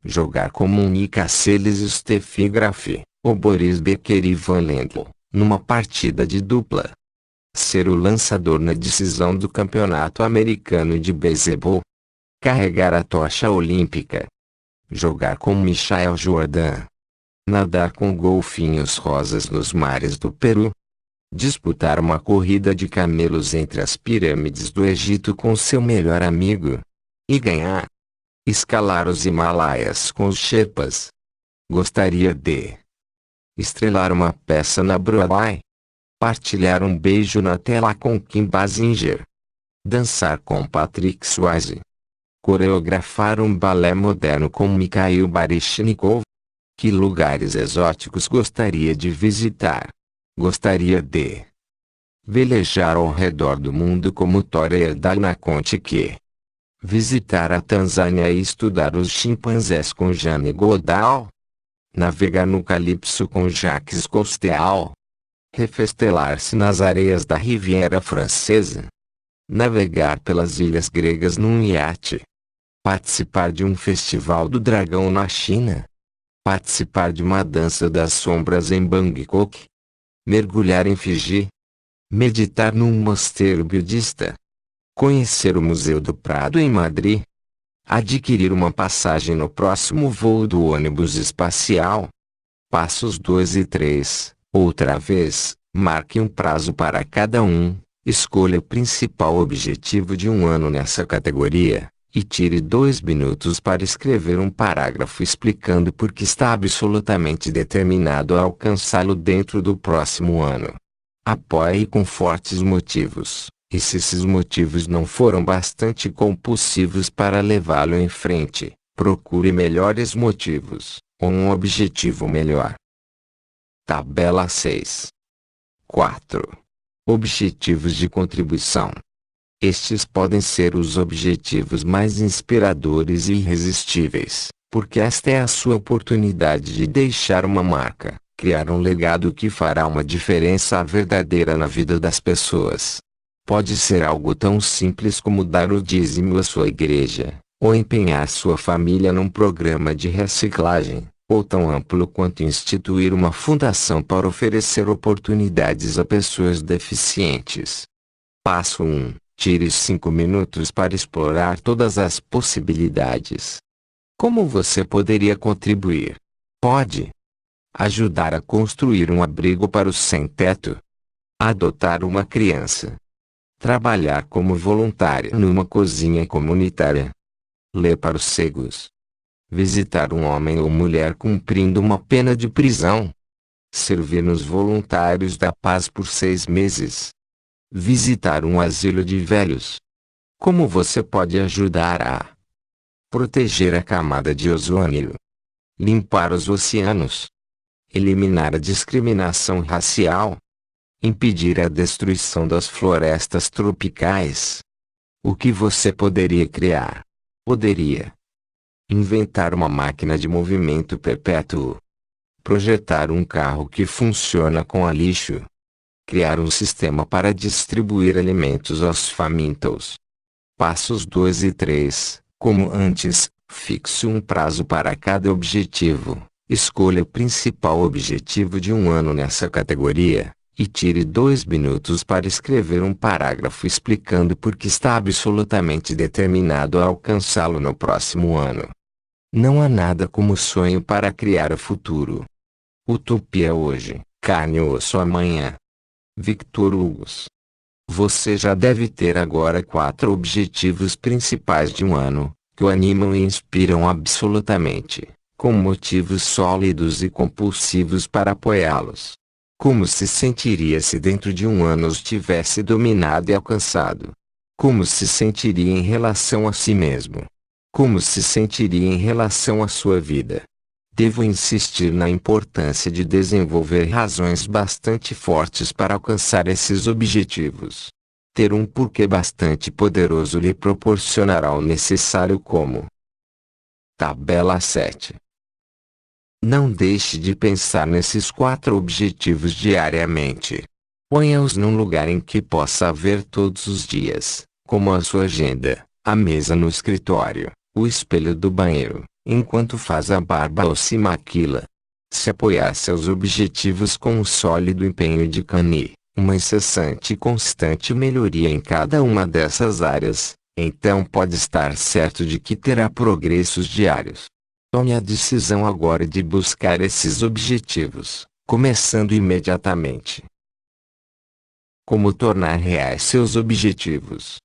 Jogar como Nika Seles e Steffi Graf, ou Boris Becker e Van Lendl, numa partida de dupla. Ser o lançador na decisão do Campeonato Americano de Beisebol. Carregar a tocha olímpica. Jogar com Michael Jordan. Nadar com golfinhos rosas nos mares do Peru. Disputar uma corrida de camelos entre as pirâmides do Egito com seu melhor amigo. E ganhar. Escalar os Himalaias com os Sherpas. Gostaria de estrelar uma peça na Broadway. Partilhar um beijo na tela com Kim Basinger. Dançar com Patrick Swayze. Coreografar um balé moderno com Mikhail Baryshnikov. Que lugares exóticos gostaria de visitar? Gostaria de velejar ao redor do mundo como Torer Danakonte. Visitar a Tanzânia e estudar os chimpanzés com Jane Goodall. Navegar no Calypso com Jacques Cousteau. Refestelar-se nas areias da Riviera Francesa. Navegar pelas ilhas gregas num iate. Participar de um festival do dragão na China. Participar de uma dança das sombras em Bangkok. Mergulhar em Fiji. Meditar num mosteiro budista. Conhecer o Museu do Prado em Madrid. Adquirir uma passagem no próximo voo do ônibus espacial. Passos 2 e 3. Outra vez, marque um prazo para cada um. Escolha o principal objetivo de um ano nessa categoria, e tire 2 minutos para escrever um parágrafo explicando por que está absolutamente determinado a alcançá-lo dentro do próximo ano. Apoie com fortes motivos, e se esses motivos não foram bastante compulsivos para levá-lo em frente, procure melhores motivos, ou um objetivo melhor. Tabela 6. 4. Objetivos de contribuição. Estes podem ser os objetivos mais inspiradores e irresistíveis, porque esta é a sua oportunidade de deixar uma marca, criar um legado que fará uma diferença verdadeira na vida das pessoas. Pode ser algo tão simples como dar o dízimo à sua igreja, ou empenhar sua família num programa de reciclagem, ou tão amplo quanto instituir uma fundação para oferecer oportunidades a pessoas deficientes. Passo 1. Tire 5 minutos para explorar todas as possibilidades. Como você poderia contribuir? Pode ajudar a construir um abrigo para os sem-teto. Adotar uma criança. Trabalhar como voluntário numa cozinha comunitária. Ler para os cegos. Visitar um homem ou mulher cumprindo uma pena de prisão. Servir nos voluntários da paz por 6 meses. Visitar um asilo de velhos. Como você pode ajudar a proteger a camada de ozônio? Limpar os oceanos. Eliminar a discriminação racial. Impedir a destruição das florestas tropicais. O que você poderia criar? Poderia inventar uma máquina de movimento perpétuo. Projetar um carro que funciona com a lixo. Criar um sistema para distribuir alimentos aos famintos. Passos 2 e 3. Como antes, fixe um prazo para cada objetivo. Escolha o principal objetivo de um ano nessa categoria, e tire 2 minutos para escrever um parágrafo explicando por que está absolutamente determinado a alcançá-lo no próximo ano. Não há nada como sonho para criar o futuro. Utopia hoje, carne e osso amanhã. Victor Hugo. Você já deve ter agora 4 objetivos principais de um ano, que o animam e inspiram absolutamente, com motivos sólidos e compulsivos para apoiá-los. Como se sentiria se dentro de um ano os tivesse dominado e alcançado? Como se sentiria em relação a si mesmo? Como se sentiria em relação à sua vida? Devo insistir na importância de desenvolver razões bastante fortes para alcançar esses objetivos. Ter um porquê bastante poderoso lhe proporcionará o necessário como. Tabela 7. Não deixe de pensar nesses 4 objetivos diariamente. Ponha-os num lugar em que possa ver todos os dias, como a sua agenda, a mesa no escritório, o espelho do banheiro, enquanto faz a barba ou se maquila. Se apoiar seus objetivos com um sólido empenho de Kanye, uma incessante e constante melhoria em cada uma dessas áreas, então pode estar certo de que terá progressos diários. Tome a decisão agora de buscar esses objetivos, começando imediatamente. Como tornar reais seus objetivos?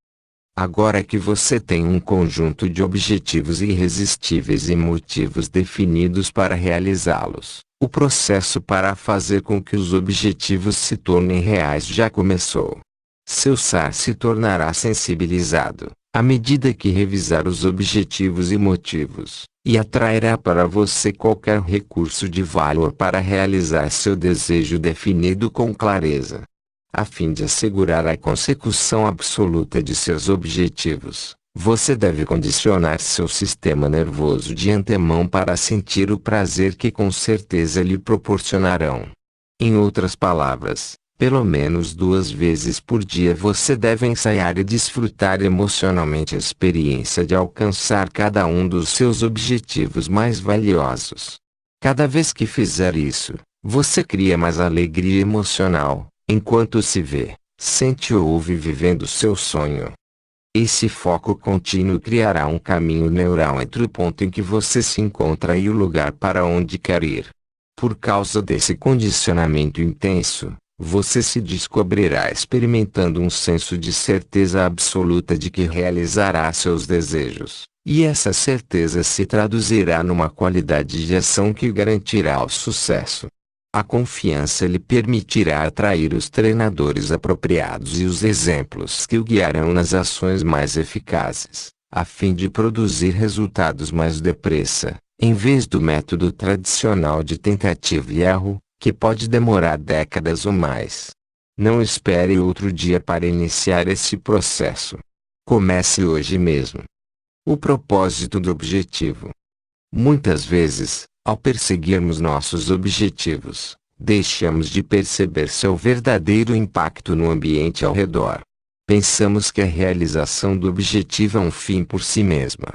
Agora que você tem um conjunto de objetivos irresistíveis e motivos definidos para realizá-los, o processo para fazer com que os objetivos se tornem reais já começou. Seu SAR se tornará sensibilizado, à medida que revisar os objetivos e motivos, e atrairá para você qualquer recurso de valor para realizar seu desejo definido com clareza. A fim de assegurar a consecução absoluta de seus objetivos, você deve condicionar seu sistema nervoso de antemão para sentir o prazer que com certeza lhe proporcionarão. Em outras palavras, pelo menos 2 vezes por dia você deve ensaiar e desfrutar emocionalmente a experiência de alcançar cada um dos seus objetivos mais valiosos. Cada vez que fizer isso, você cria mais alegria emocional, enquanto se vê, sente ou ouve vivendo seu sonho. Esse foco contínuo criará um caminho neural entre o ponto em que você se encontra e o lugar para onde quer ir. Por causa desse condicionamento intenso, você se descobrirá experimentando um senso de certeza absoluta de que realizará seus desejos, e essa certeza se traduzirá numa qualidade de ação que garantirá o sucesso. A confiança lhe permitirá atrair os treinadores apropriados e os exemplos que o guiarão nas ações mais eficazes, a fim de produzir resultados mais depressa, em vez do método tradicional de tentativa e erro, que pode demorar décadas ou mais. Não espere outro dia para iniciar esse processo. Comece hoje mesmo. O propósito do objetivo. Muitas vezes, ao perseguirmos nossos objetivos, deixamos de perceber seu verdadeiro impacto no ambiente ao redor. Pensamos que a realização do objetivo é um fim por si mesma.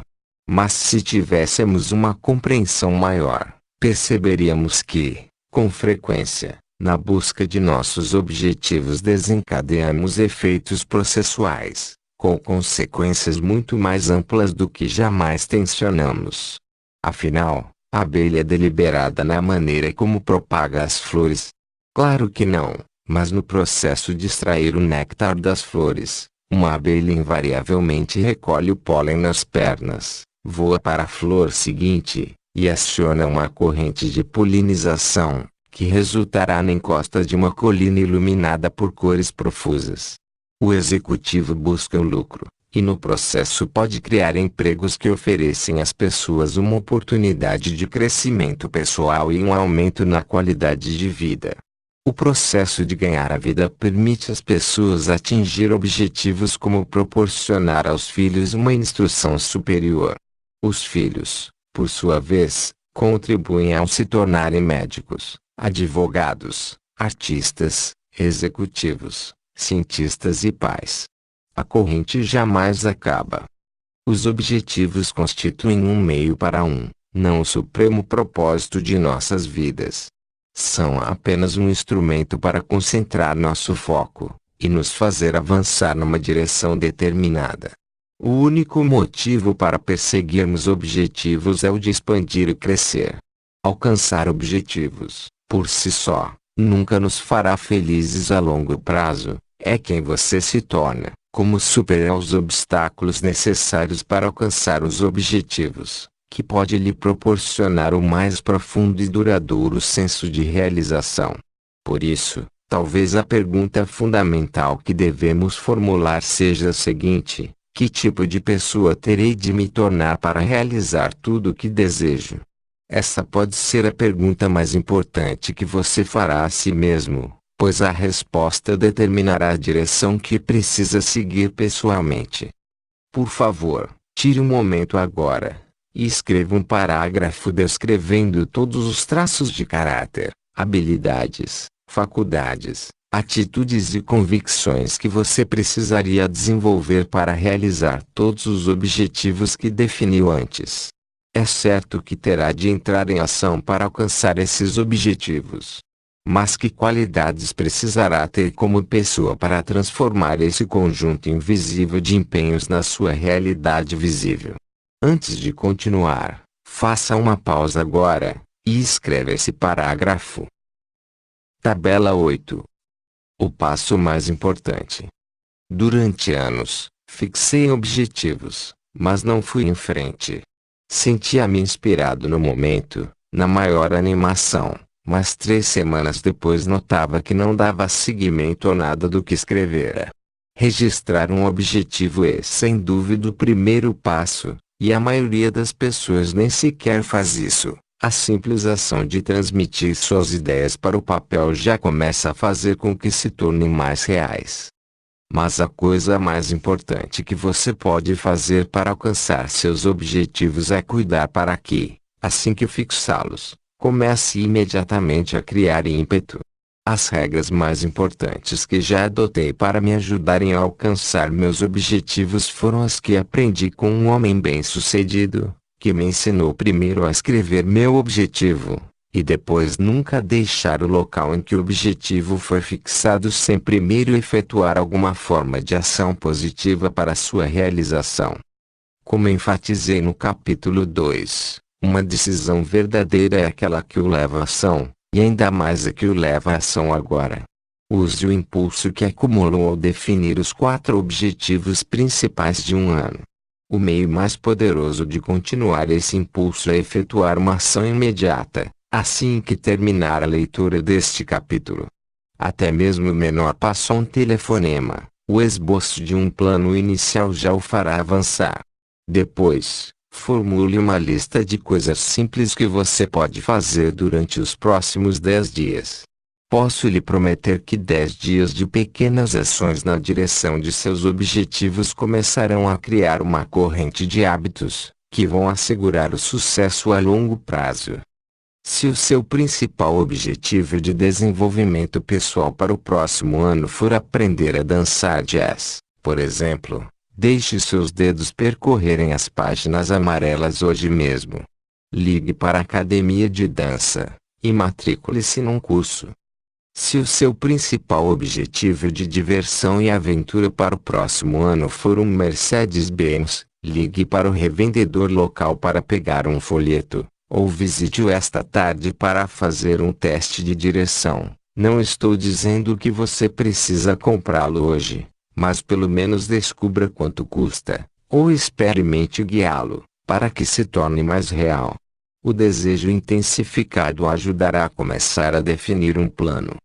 Mas se tivéssemos uma compreensão maior, perceberíamos que, com frequência, na busca de nossos objetivos desencadeamos efeitos processuais, com consequências muito mais amplas do que jamais tensionamos. Afinal, a abelha é deliberada na maneira como propaga as flores? Claro que não, mas no processo de extrair o néctar das flores, uma abelha invariavelmente recolhe o pólen nas pernas, voa para a flor seguinte, e aciona uma corrente de polinização, que resultará na encosta de uma colina iluminada por cores profusas. O executivo busca o lucro, e no processo pode criar empregos que oferecem às pessoas uma oportunidade de crescimento pessoal e um aumento na qualidade de vida. O processo de ganhar a vida permite às pessoas atingir objetivos como proporcionar aos filhos uma instrução superior. Os filhos, por sua vez, contribuem ao se tornarem médicos, advogados, artistas, executivos, cientistas e pais. A corrente jamais acaba. Os objetivos constituem um meio para não o supremo propósito de nossas vidas. São apenas um instrumento para concentrar nosso foco, e nos fazer avançar numa direção determinada. O único motivo para perseguirmos objetivos é o de expandir e crescer. Alcançar objetivos, por si só, nunca nos fará felizes a longo prazo. É quem você se torna, como superar os obstáculos necessários para alcançar os objetivos, que pode lhe proporcionar o mais profundo e duradouro senso de realização. Por isso, talvez a pergunta fundamental que devemos formular seja a seguinte: que tipo de pessoa terei de me tornar para realizar tudo o que desejo? Essa pode ser a pergunta mais importante que você fará a si mesmo, pois a resposta determinará a direção que precisa seguir pessoalmente. Por favor, tire um momento agora e escreva um parágrafo descrevendo todos os traços de caráter, habilidades, faculdades, atitudes e convicções que você precisaria desenvolver para realizar todos os objetivos que definiu antes. É certo que terá de entrar em ação para alcançar esses objetivos. Mas que qualidades precisará ter como pessoa para transformar esse conjunto invisível de empenhos na sua realidade visível? Antes de continuar, faça uma pausa agora e escreva esse parágrafo. Tabela 8. O passo mais importante. Durante anos, fixei objetivos, mas não fui em frente. Sentia-me inspirado no momento, na maior animação, mas 3 semanas depois notava que não dava seguimento a nada do que escrevera. Registrar um objetivo é sem dúvida o primeiro passo, e a maioria das pessoas nem sequer faz isso. A simples ação de transmitir suas ideias para o papel já começa a fazer com que se tornem mais reais. Mas a coisa mais importante que você pode fazer para alcançar seus objetivos é cuidar para que, assim que fixá-los, comece imediatamente a criar ímpeto. As regras mais importantes que já adotei para me ajudarem a alcançar meus objetivos foram as que aprendi com um homem bem-sucedido, que me ensinou primeiro a escrever meu objetivo, e depois nunca deixar o local em que o objetivo foi fixado sem primeiro efetuar alguma forma de ação positiva para sua realização. Como enfatizei no capítulo 2, uma decisão verdadeira é aquela que o leva à ação, e ainda mais a que o leva à ação agora. Use o impulso que acumulou ao definir os 4 objetivos principais de um ano. O meio mais poderoso de continuar esse impulso é efetuar uma ação imediata, assim que terminar a leitura deste capítulo. Até mesmo o menor passo a um telefonema, o esboço de um plano inicial já o fará avançar. Depois, formule uma lista de coisas simples que você pode fazer durante os próximos 10 dias. Posso lhe prometer que 10 dias de pequenas ações na direção de seus objetivos começarão a criar uma corrente de hábitos, que vão assegurar o sucesso a longo prazo. Se o seu principal objetivo de desenvolvimento pessoal para o próximo ano for aprender a dançar jazz, por exemplo, deixe seus dedos percorrerem as páginas amarelas hoje mesmo. Ligue para a academia de dança e matricule-se num curso. Se o seu principal objetivo de diversão e aventura para o próximo ano for um Mercedes-Benz, ligue para o revendedor local para pegar um folheto, ou visite-o esta tarde para fazer um teste de direção. Não estou dizendo que você precisa comprá-lo hoje, mas pelo menos descubra quanto custa, ou experimente guiá-lo, para que se torne mais real. O desejo intensificado ajudará a começar a definir um plano.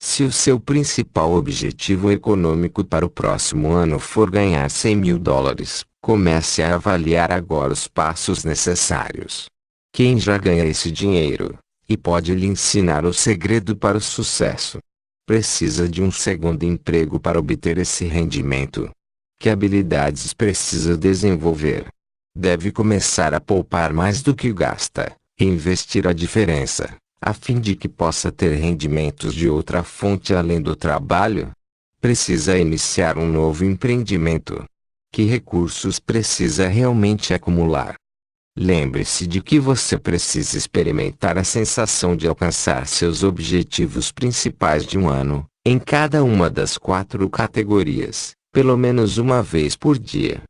Se o seu principal objetivo econômico para o próximo ano for ganhar US$ 100.000, comece a avaliar agora os passos necessários. Quem já ganha esse dinheiro, e pode lhe ensinar o segredo para o sucesso, precisa de um segundo emprego para obter esse rendimento. Que habilidades precisa desenvolver? Deve começar a poupar mais do que gasta, e investir a diferença, a fim de que possa ter rendimentos de outra fonte além do trabalho. Precisa iniciar um novo empreendimento. Que recursos precisa realmente acumular? Lembre-se de que você precisa experimentar a sensação de alcançar seus objetivos principais de um ano, em cada uma das 4 categorias, pelo menos uma vez por dia.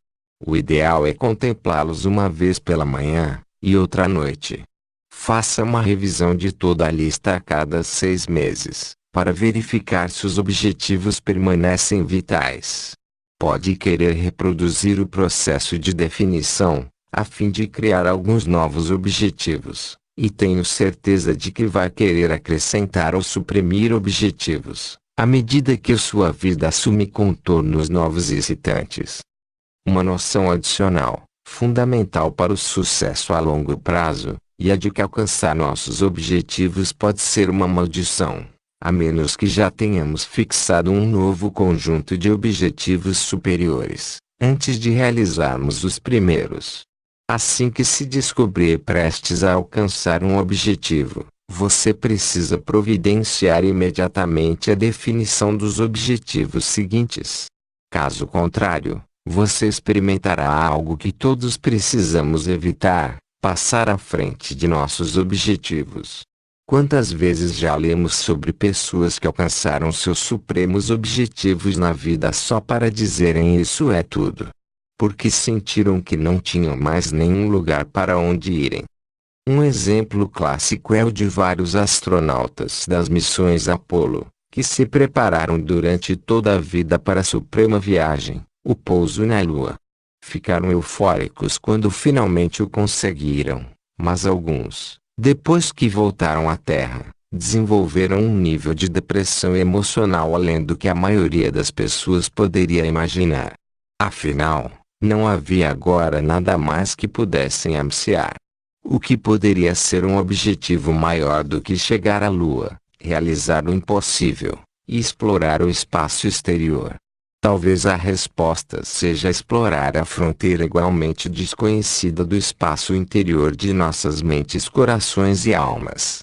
O ideal é contemplá-los uma vez pela manhã, e outra à noite. Faça uma revisão de toda a lista a cada 6 meses, para verificar se os objetivos permanecem vitais. Pode querer reproduzir o processo de definição, a fim de criar alguns novos objetivos, e tenho certeza de que vai querer acrescentar ou suprimir objetivos, à medida que sua vida assume contornos novos e excitantes. Uma noção adicional, fundamental para o sucesso a longo prazo, e a de que alcançar nossos objetivos pode ser uma maldição, a menos que já tenhamos fixado um novo conjunto de objetivos superiores, antes de realizarmos os primeiros. Assim que se descobrir prestes a alcançar um objetivo, você precisa providenciar imediatamente a definição dos objetivos seguintes. Caso contrário, você experimentará algo que todos precisamos evitar: passar à frente de nossos objetivos. Quantas vezes já lemos sobre pessoas que alcançaram seus supremos objetivos na vida só para dizerem isso é tudo? Porque sentiram que não tinham mais nenhum lugar para onde irem. Um exemplo clássico é o de vários astronautas das missões Apollo, que se prepararam durante toda a vida para a suprema viagem, o pouso na Lua. Ficaram eufóricos quando finalmente o conseguiram, mas alguns, depois que voltaram à Terra, desenvolveram um nível de depressão emocional além do que a maioria das pessoas poderia imaginar. Afinal, não havia agora nada mais que pudessem ansiar. O que poderia ser um objetivo maior do que chegar à Lua, realizar o impossível, e explorar o espaço exterior? Talvez a resposta seja explorar a fronteira igualmente desconhecida do espaço interior de nossas mentes, corações e almas.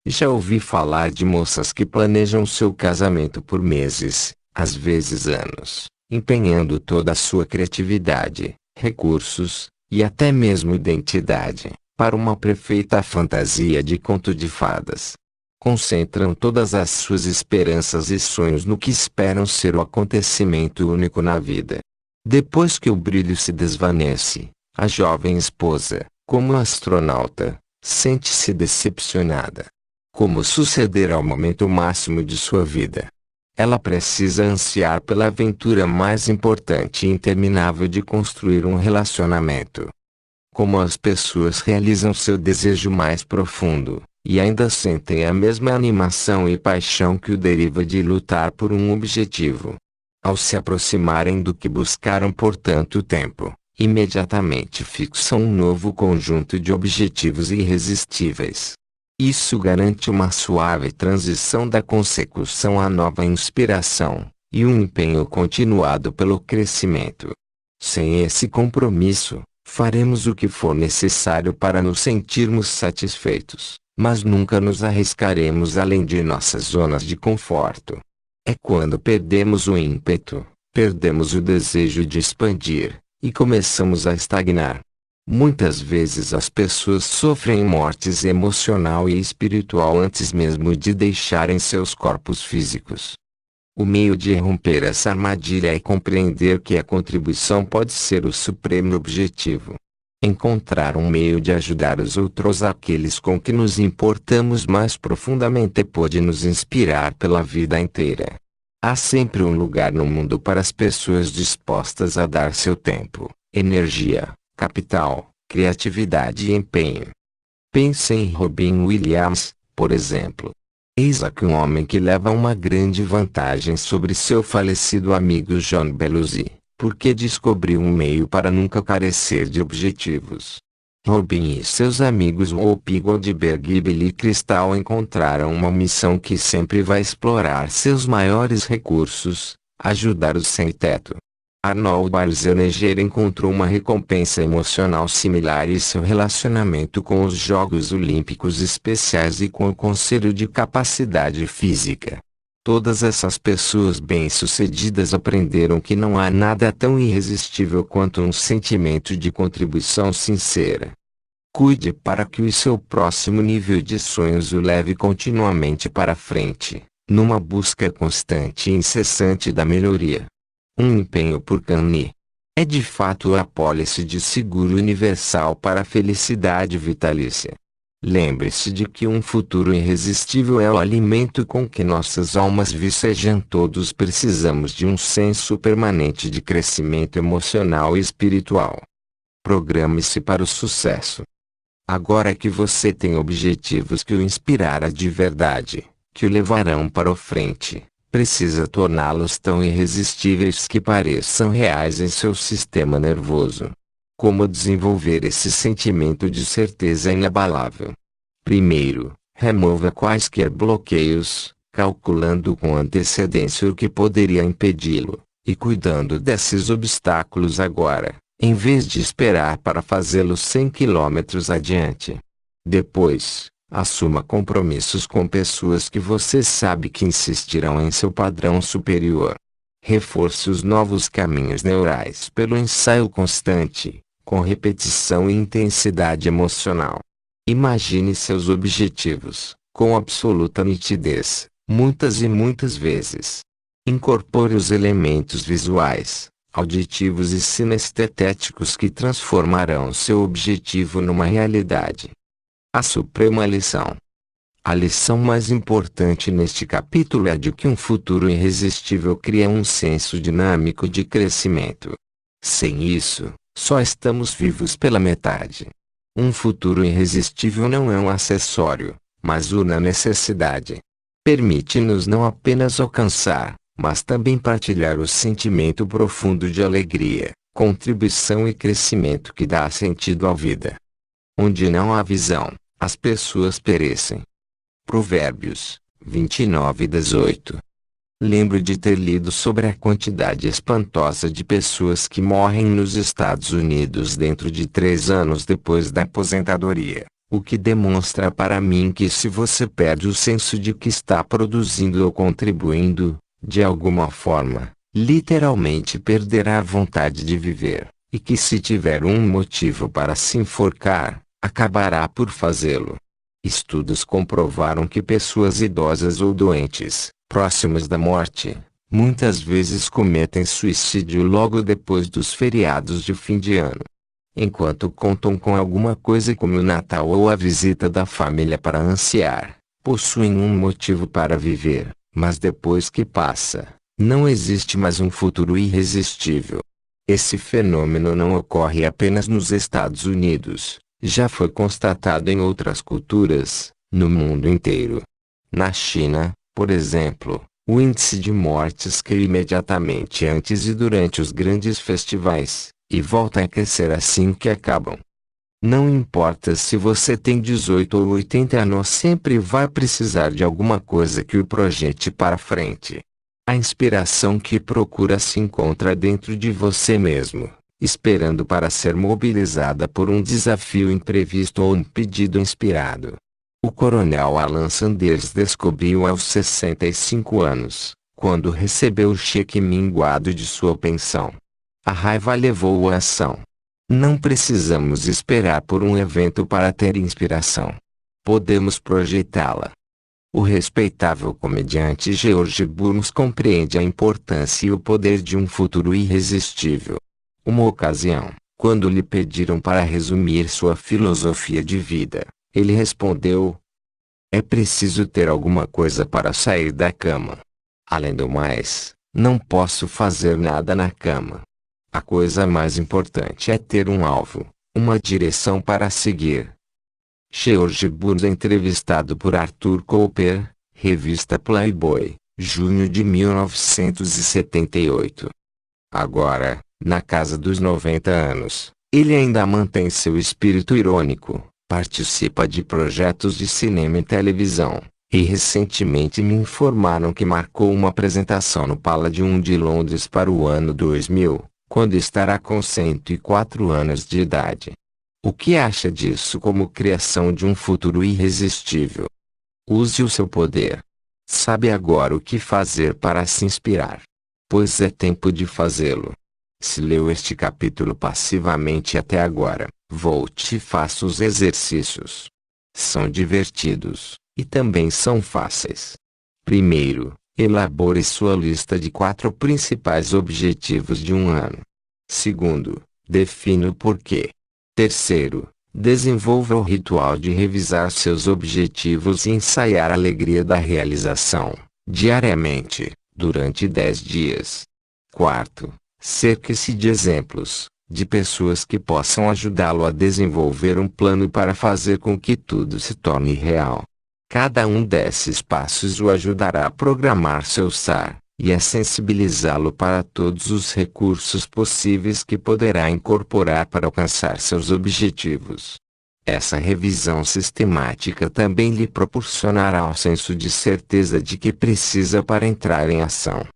Já ouvi falar de moças que planejam seu casamento por meses, às vezes anos, empenhando toda a sua criatividade, recursos, e até mesmo identidade, para uma perfeita fantasia de conto de fadas. Concentram todas as suas esperanças e sonhos no que esperam ser o acontecimento único na vida. Depois que o brilho se desvanece, a jovem esposa, como astronauta, sente-se decepcionada. Como suceder ao momento máximo de sua vida? Ela precisa ansiar pela aventura mais importante e interminável de construir um relacionamento. Como as pessoas realizam seu desejo mais profundo, e ainda sentem a mesma animação e paixão que o deriva de lutar por um objetivo. Ao se aproximarem do que buscaram por tanto tempo, imediatamente fixam um novo conjunto de objetivos irresistíveis. Isso garante uma suave transição da consecução à nova inspiração, e um empenho continuado pelo crescimento. Sem esse compromisso, faremos o que for necessário para nos sentirmos satisfeitos, mas nunca nos arriscaremos além de nossas zonas de conforto. É quando perdemos o ímpeto, perdemos o desejo de expandir, e começamos a estagnar. Muitas vezes as pessoas sofrem mortes emocional e espiritual antes mesmo de deixarem seus corpos físicos. O meio de romper essa armadilha é compreender que a contribuição pode ser o supremo objetivo. Encontrar um meio de ajudar os outros, aqueles com que nos importamos mais profundamente, pode nos inspirar pela vida inteira. Há sempre um lugar no mundo para as pessoas dispostas a dar seu tempo, energia, capital, criatividade e empenho. Pense em Robin Williams, por exemplo. Eis aqui um homem que leva uma grande vantagem sobre seu falecido amigo John Belushi, porque descobriu um meio para nunca carecer de objetivos. Robin e seus amigos Whoopi Goldberg e Billy Crystal encontraram uma missão que sempre vai explorar seus maiores recursos, ajudar os sem-teto. Arnold Schwarzenegger encontrou uma recompensa emocional similar em seu relacionamento com os Jogos Olímpicos Especiais e com o Conselho de Capacidade Física. Todas essas pessoas bem-sucedidas aprenderam que não há nada tão irresistível quanto um sentimento de contribuição sincera. Cuide para que o seu próximo nível de sonhos o leve continuamente para frente, numa busca constante e incessante da melhoria. Um empenho por Kanye. É de fato a apólice de seguro universal para a felicidade vitalícia. Lembre-se de que um futuro irresistível é o alimento com que nossas almas vicejam. Todos precisamos de um senso permanente de crescimento emocional e espiritual. Programe-se para o sucesso. Agora que você tem objetivos que o inspirarão de verdade, que o levarão para o frente, precisa torná-los tão irresistíveis que pareçam reais em seu sistema nervoso. Como desenvolver esse sentimento de certeza inabalável? Primeiro, remova quaisquer bloqueios, calculando com antecedência o que poderia impedi-lo, e cuidando desses obstáculos agora, em vez de esperar para fazê-los 100 quilômetros adiante. Depois, assuma compromissos com pessoas que você sabe que insistirão em seu padrão superior. Reforce os novos caminhos neurais pelo ensaio constante, com repetição e intensidade emocional. Imagine seus objetivos, com absoluta nitidez, muitas e muitas vezes. Incorpore os elementos visuais, auditivos e sinestetéticos que transformarão seu objetivo numa realidade. A suprema lição. A lição mais importante neste capítulo é a de que um futuro irresistível cria um senso dinâmico de crescimento. Sem isso, só estamos vivos pela metade. Um futuro irresistível não é um acessório, mas uma necessidade. Permite-nos não apenas alcançar, mas também partilhar o sentimento profundo de alegria, contribuição e crescimento que dá sentido à vida. Onde não há visão, as pessoas perecem. Provérbios 29:18. Lembro de ter lido sobre a quantidade espantosa de pessoas que morrem nos Estados Unidos dentro de 3 anos depois da aposentadoria, o que demonstra para mim que se você perde o senso de que está produzindo ou contribuindo, de alguma forma, literalmente perderá a vontade de viver, e que se tiver um motivo para se enforcar, acabará por fazê-lo. Estudos comprovaram que pessoas idosas ou doentes, próximas da morte, muitas vezes cometem suicídio logo depois dos feriados de fim de ano. Enquanto contam com alguma coisa como o Natal ou a visita da família para ansiar, possuem um motivo para viver, mas depois que passa, não existe mais um futuro irresistível. Esse fenômeno não ocorre apenas nos Estados Unidos. Já foi constatado em outras culturas, no mundo inteiro. Na China, por exemplo, o índice de mortes cai imediatamente antes e durante os grandes festivais, e volta a crescer assim que acabam. Não importa se você tem 18 ou 80 anos, sempre vai precisar de alguma coisa que o projete para frente. A inspiração que procura se encontra dentro de você mesmo, esperando para ser mobilizada por um desafio imprevisto ou um pedido inspirado. O coronel Alan Sanders descobriu aos 65 anos, quando recebeu o cheque minguado de sua pensão. A raiva levou-o à ação. Não precisamos esperar por um evento para ter inspiração. Podemos projetá-la. O respeitável comediante George Burns compreende a importância e o poder de um futuro irresistível. Uma ocasião, quando lhe pediram para resumir sua filosofia de vida, ele respondeu: é preciso ter alguma coisa para sair da cama. Além do mais, não posso fazer nada na cama. A coisa mais importante é ter um alvo, uma direção para seguir. George Burns é entrevistado por Arthur Cooper, revista Playboy, junho de 1978. Agora, na casa dos 90 anos, ele ainda mantém seu espírito irônico, participa de projetos de cinema e televisão, e recentemente me informaram que marcou uma apresentação no Palladium de Londres para o ano 2000, quando estará com 104 anos de idade. O que acha disso como criação de um futuro irresistível? Use o seu poder. Sabe agora o que fazer para se inspirar. Pois é tempo de fazê-lo. Se leu este capítulo passivamente até agora, volte e faça os exercícios. São divertidos, e também são fáceis. Primeiro, elabore sua lista de 4 principais objetivos de um ano. Segundo, defina o porquê. Terceiro, desenvolva o ritual de revisar seus objetivos e ensaiar a alegria da realização, diariamente, durante 10 dias. Quarto, cerque-se de exemplos, de pessoas que possam ajudá-lo a desenvolver um plano para fazer com que tudo se torne real. Cada um desses passos o ajudará a programar seu SAR, e a sensibilizá-lo para todos os recursos possíveis que poderá incorporar para alcançar seus objetivos. Essa revisão sistemática também lhe proporcionará o senso de certeza de que precisa para entrar em ação.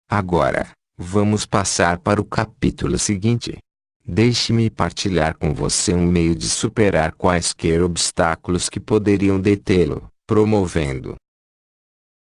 Agora, vamos passar para o capítulo seguinte. Deixe-me partilhar com você um meio de superar quaisquer obstáculos que poderiam detê-lo, promovendo,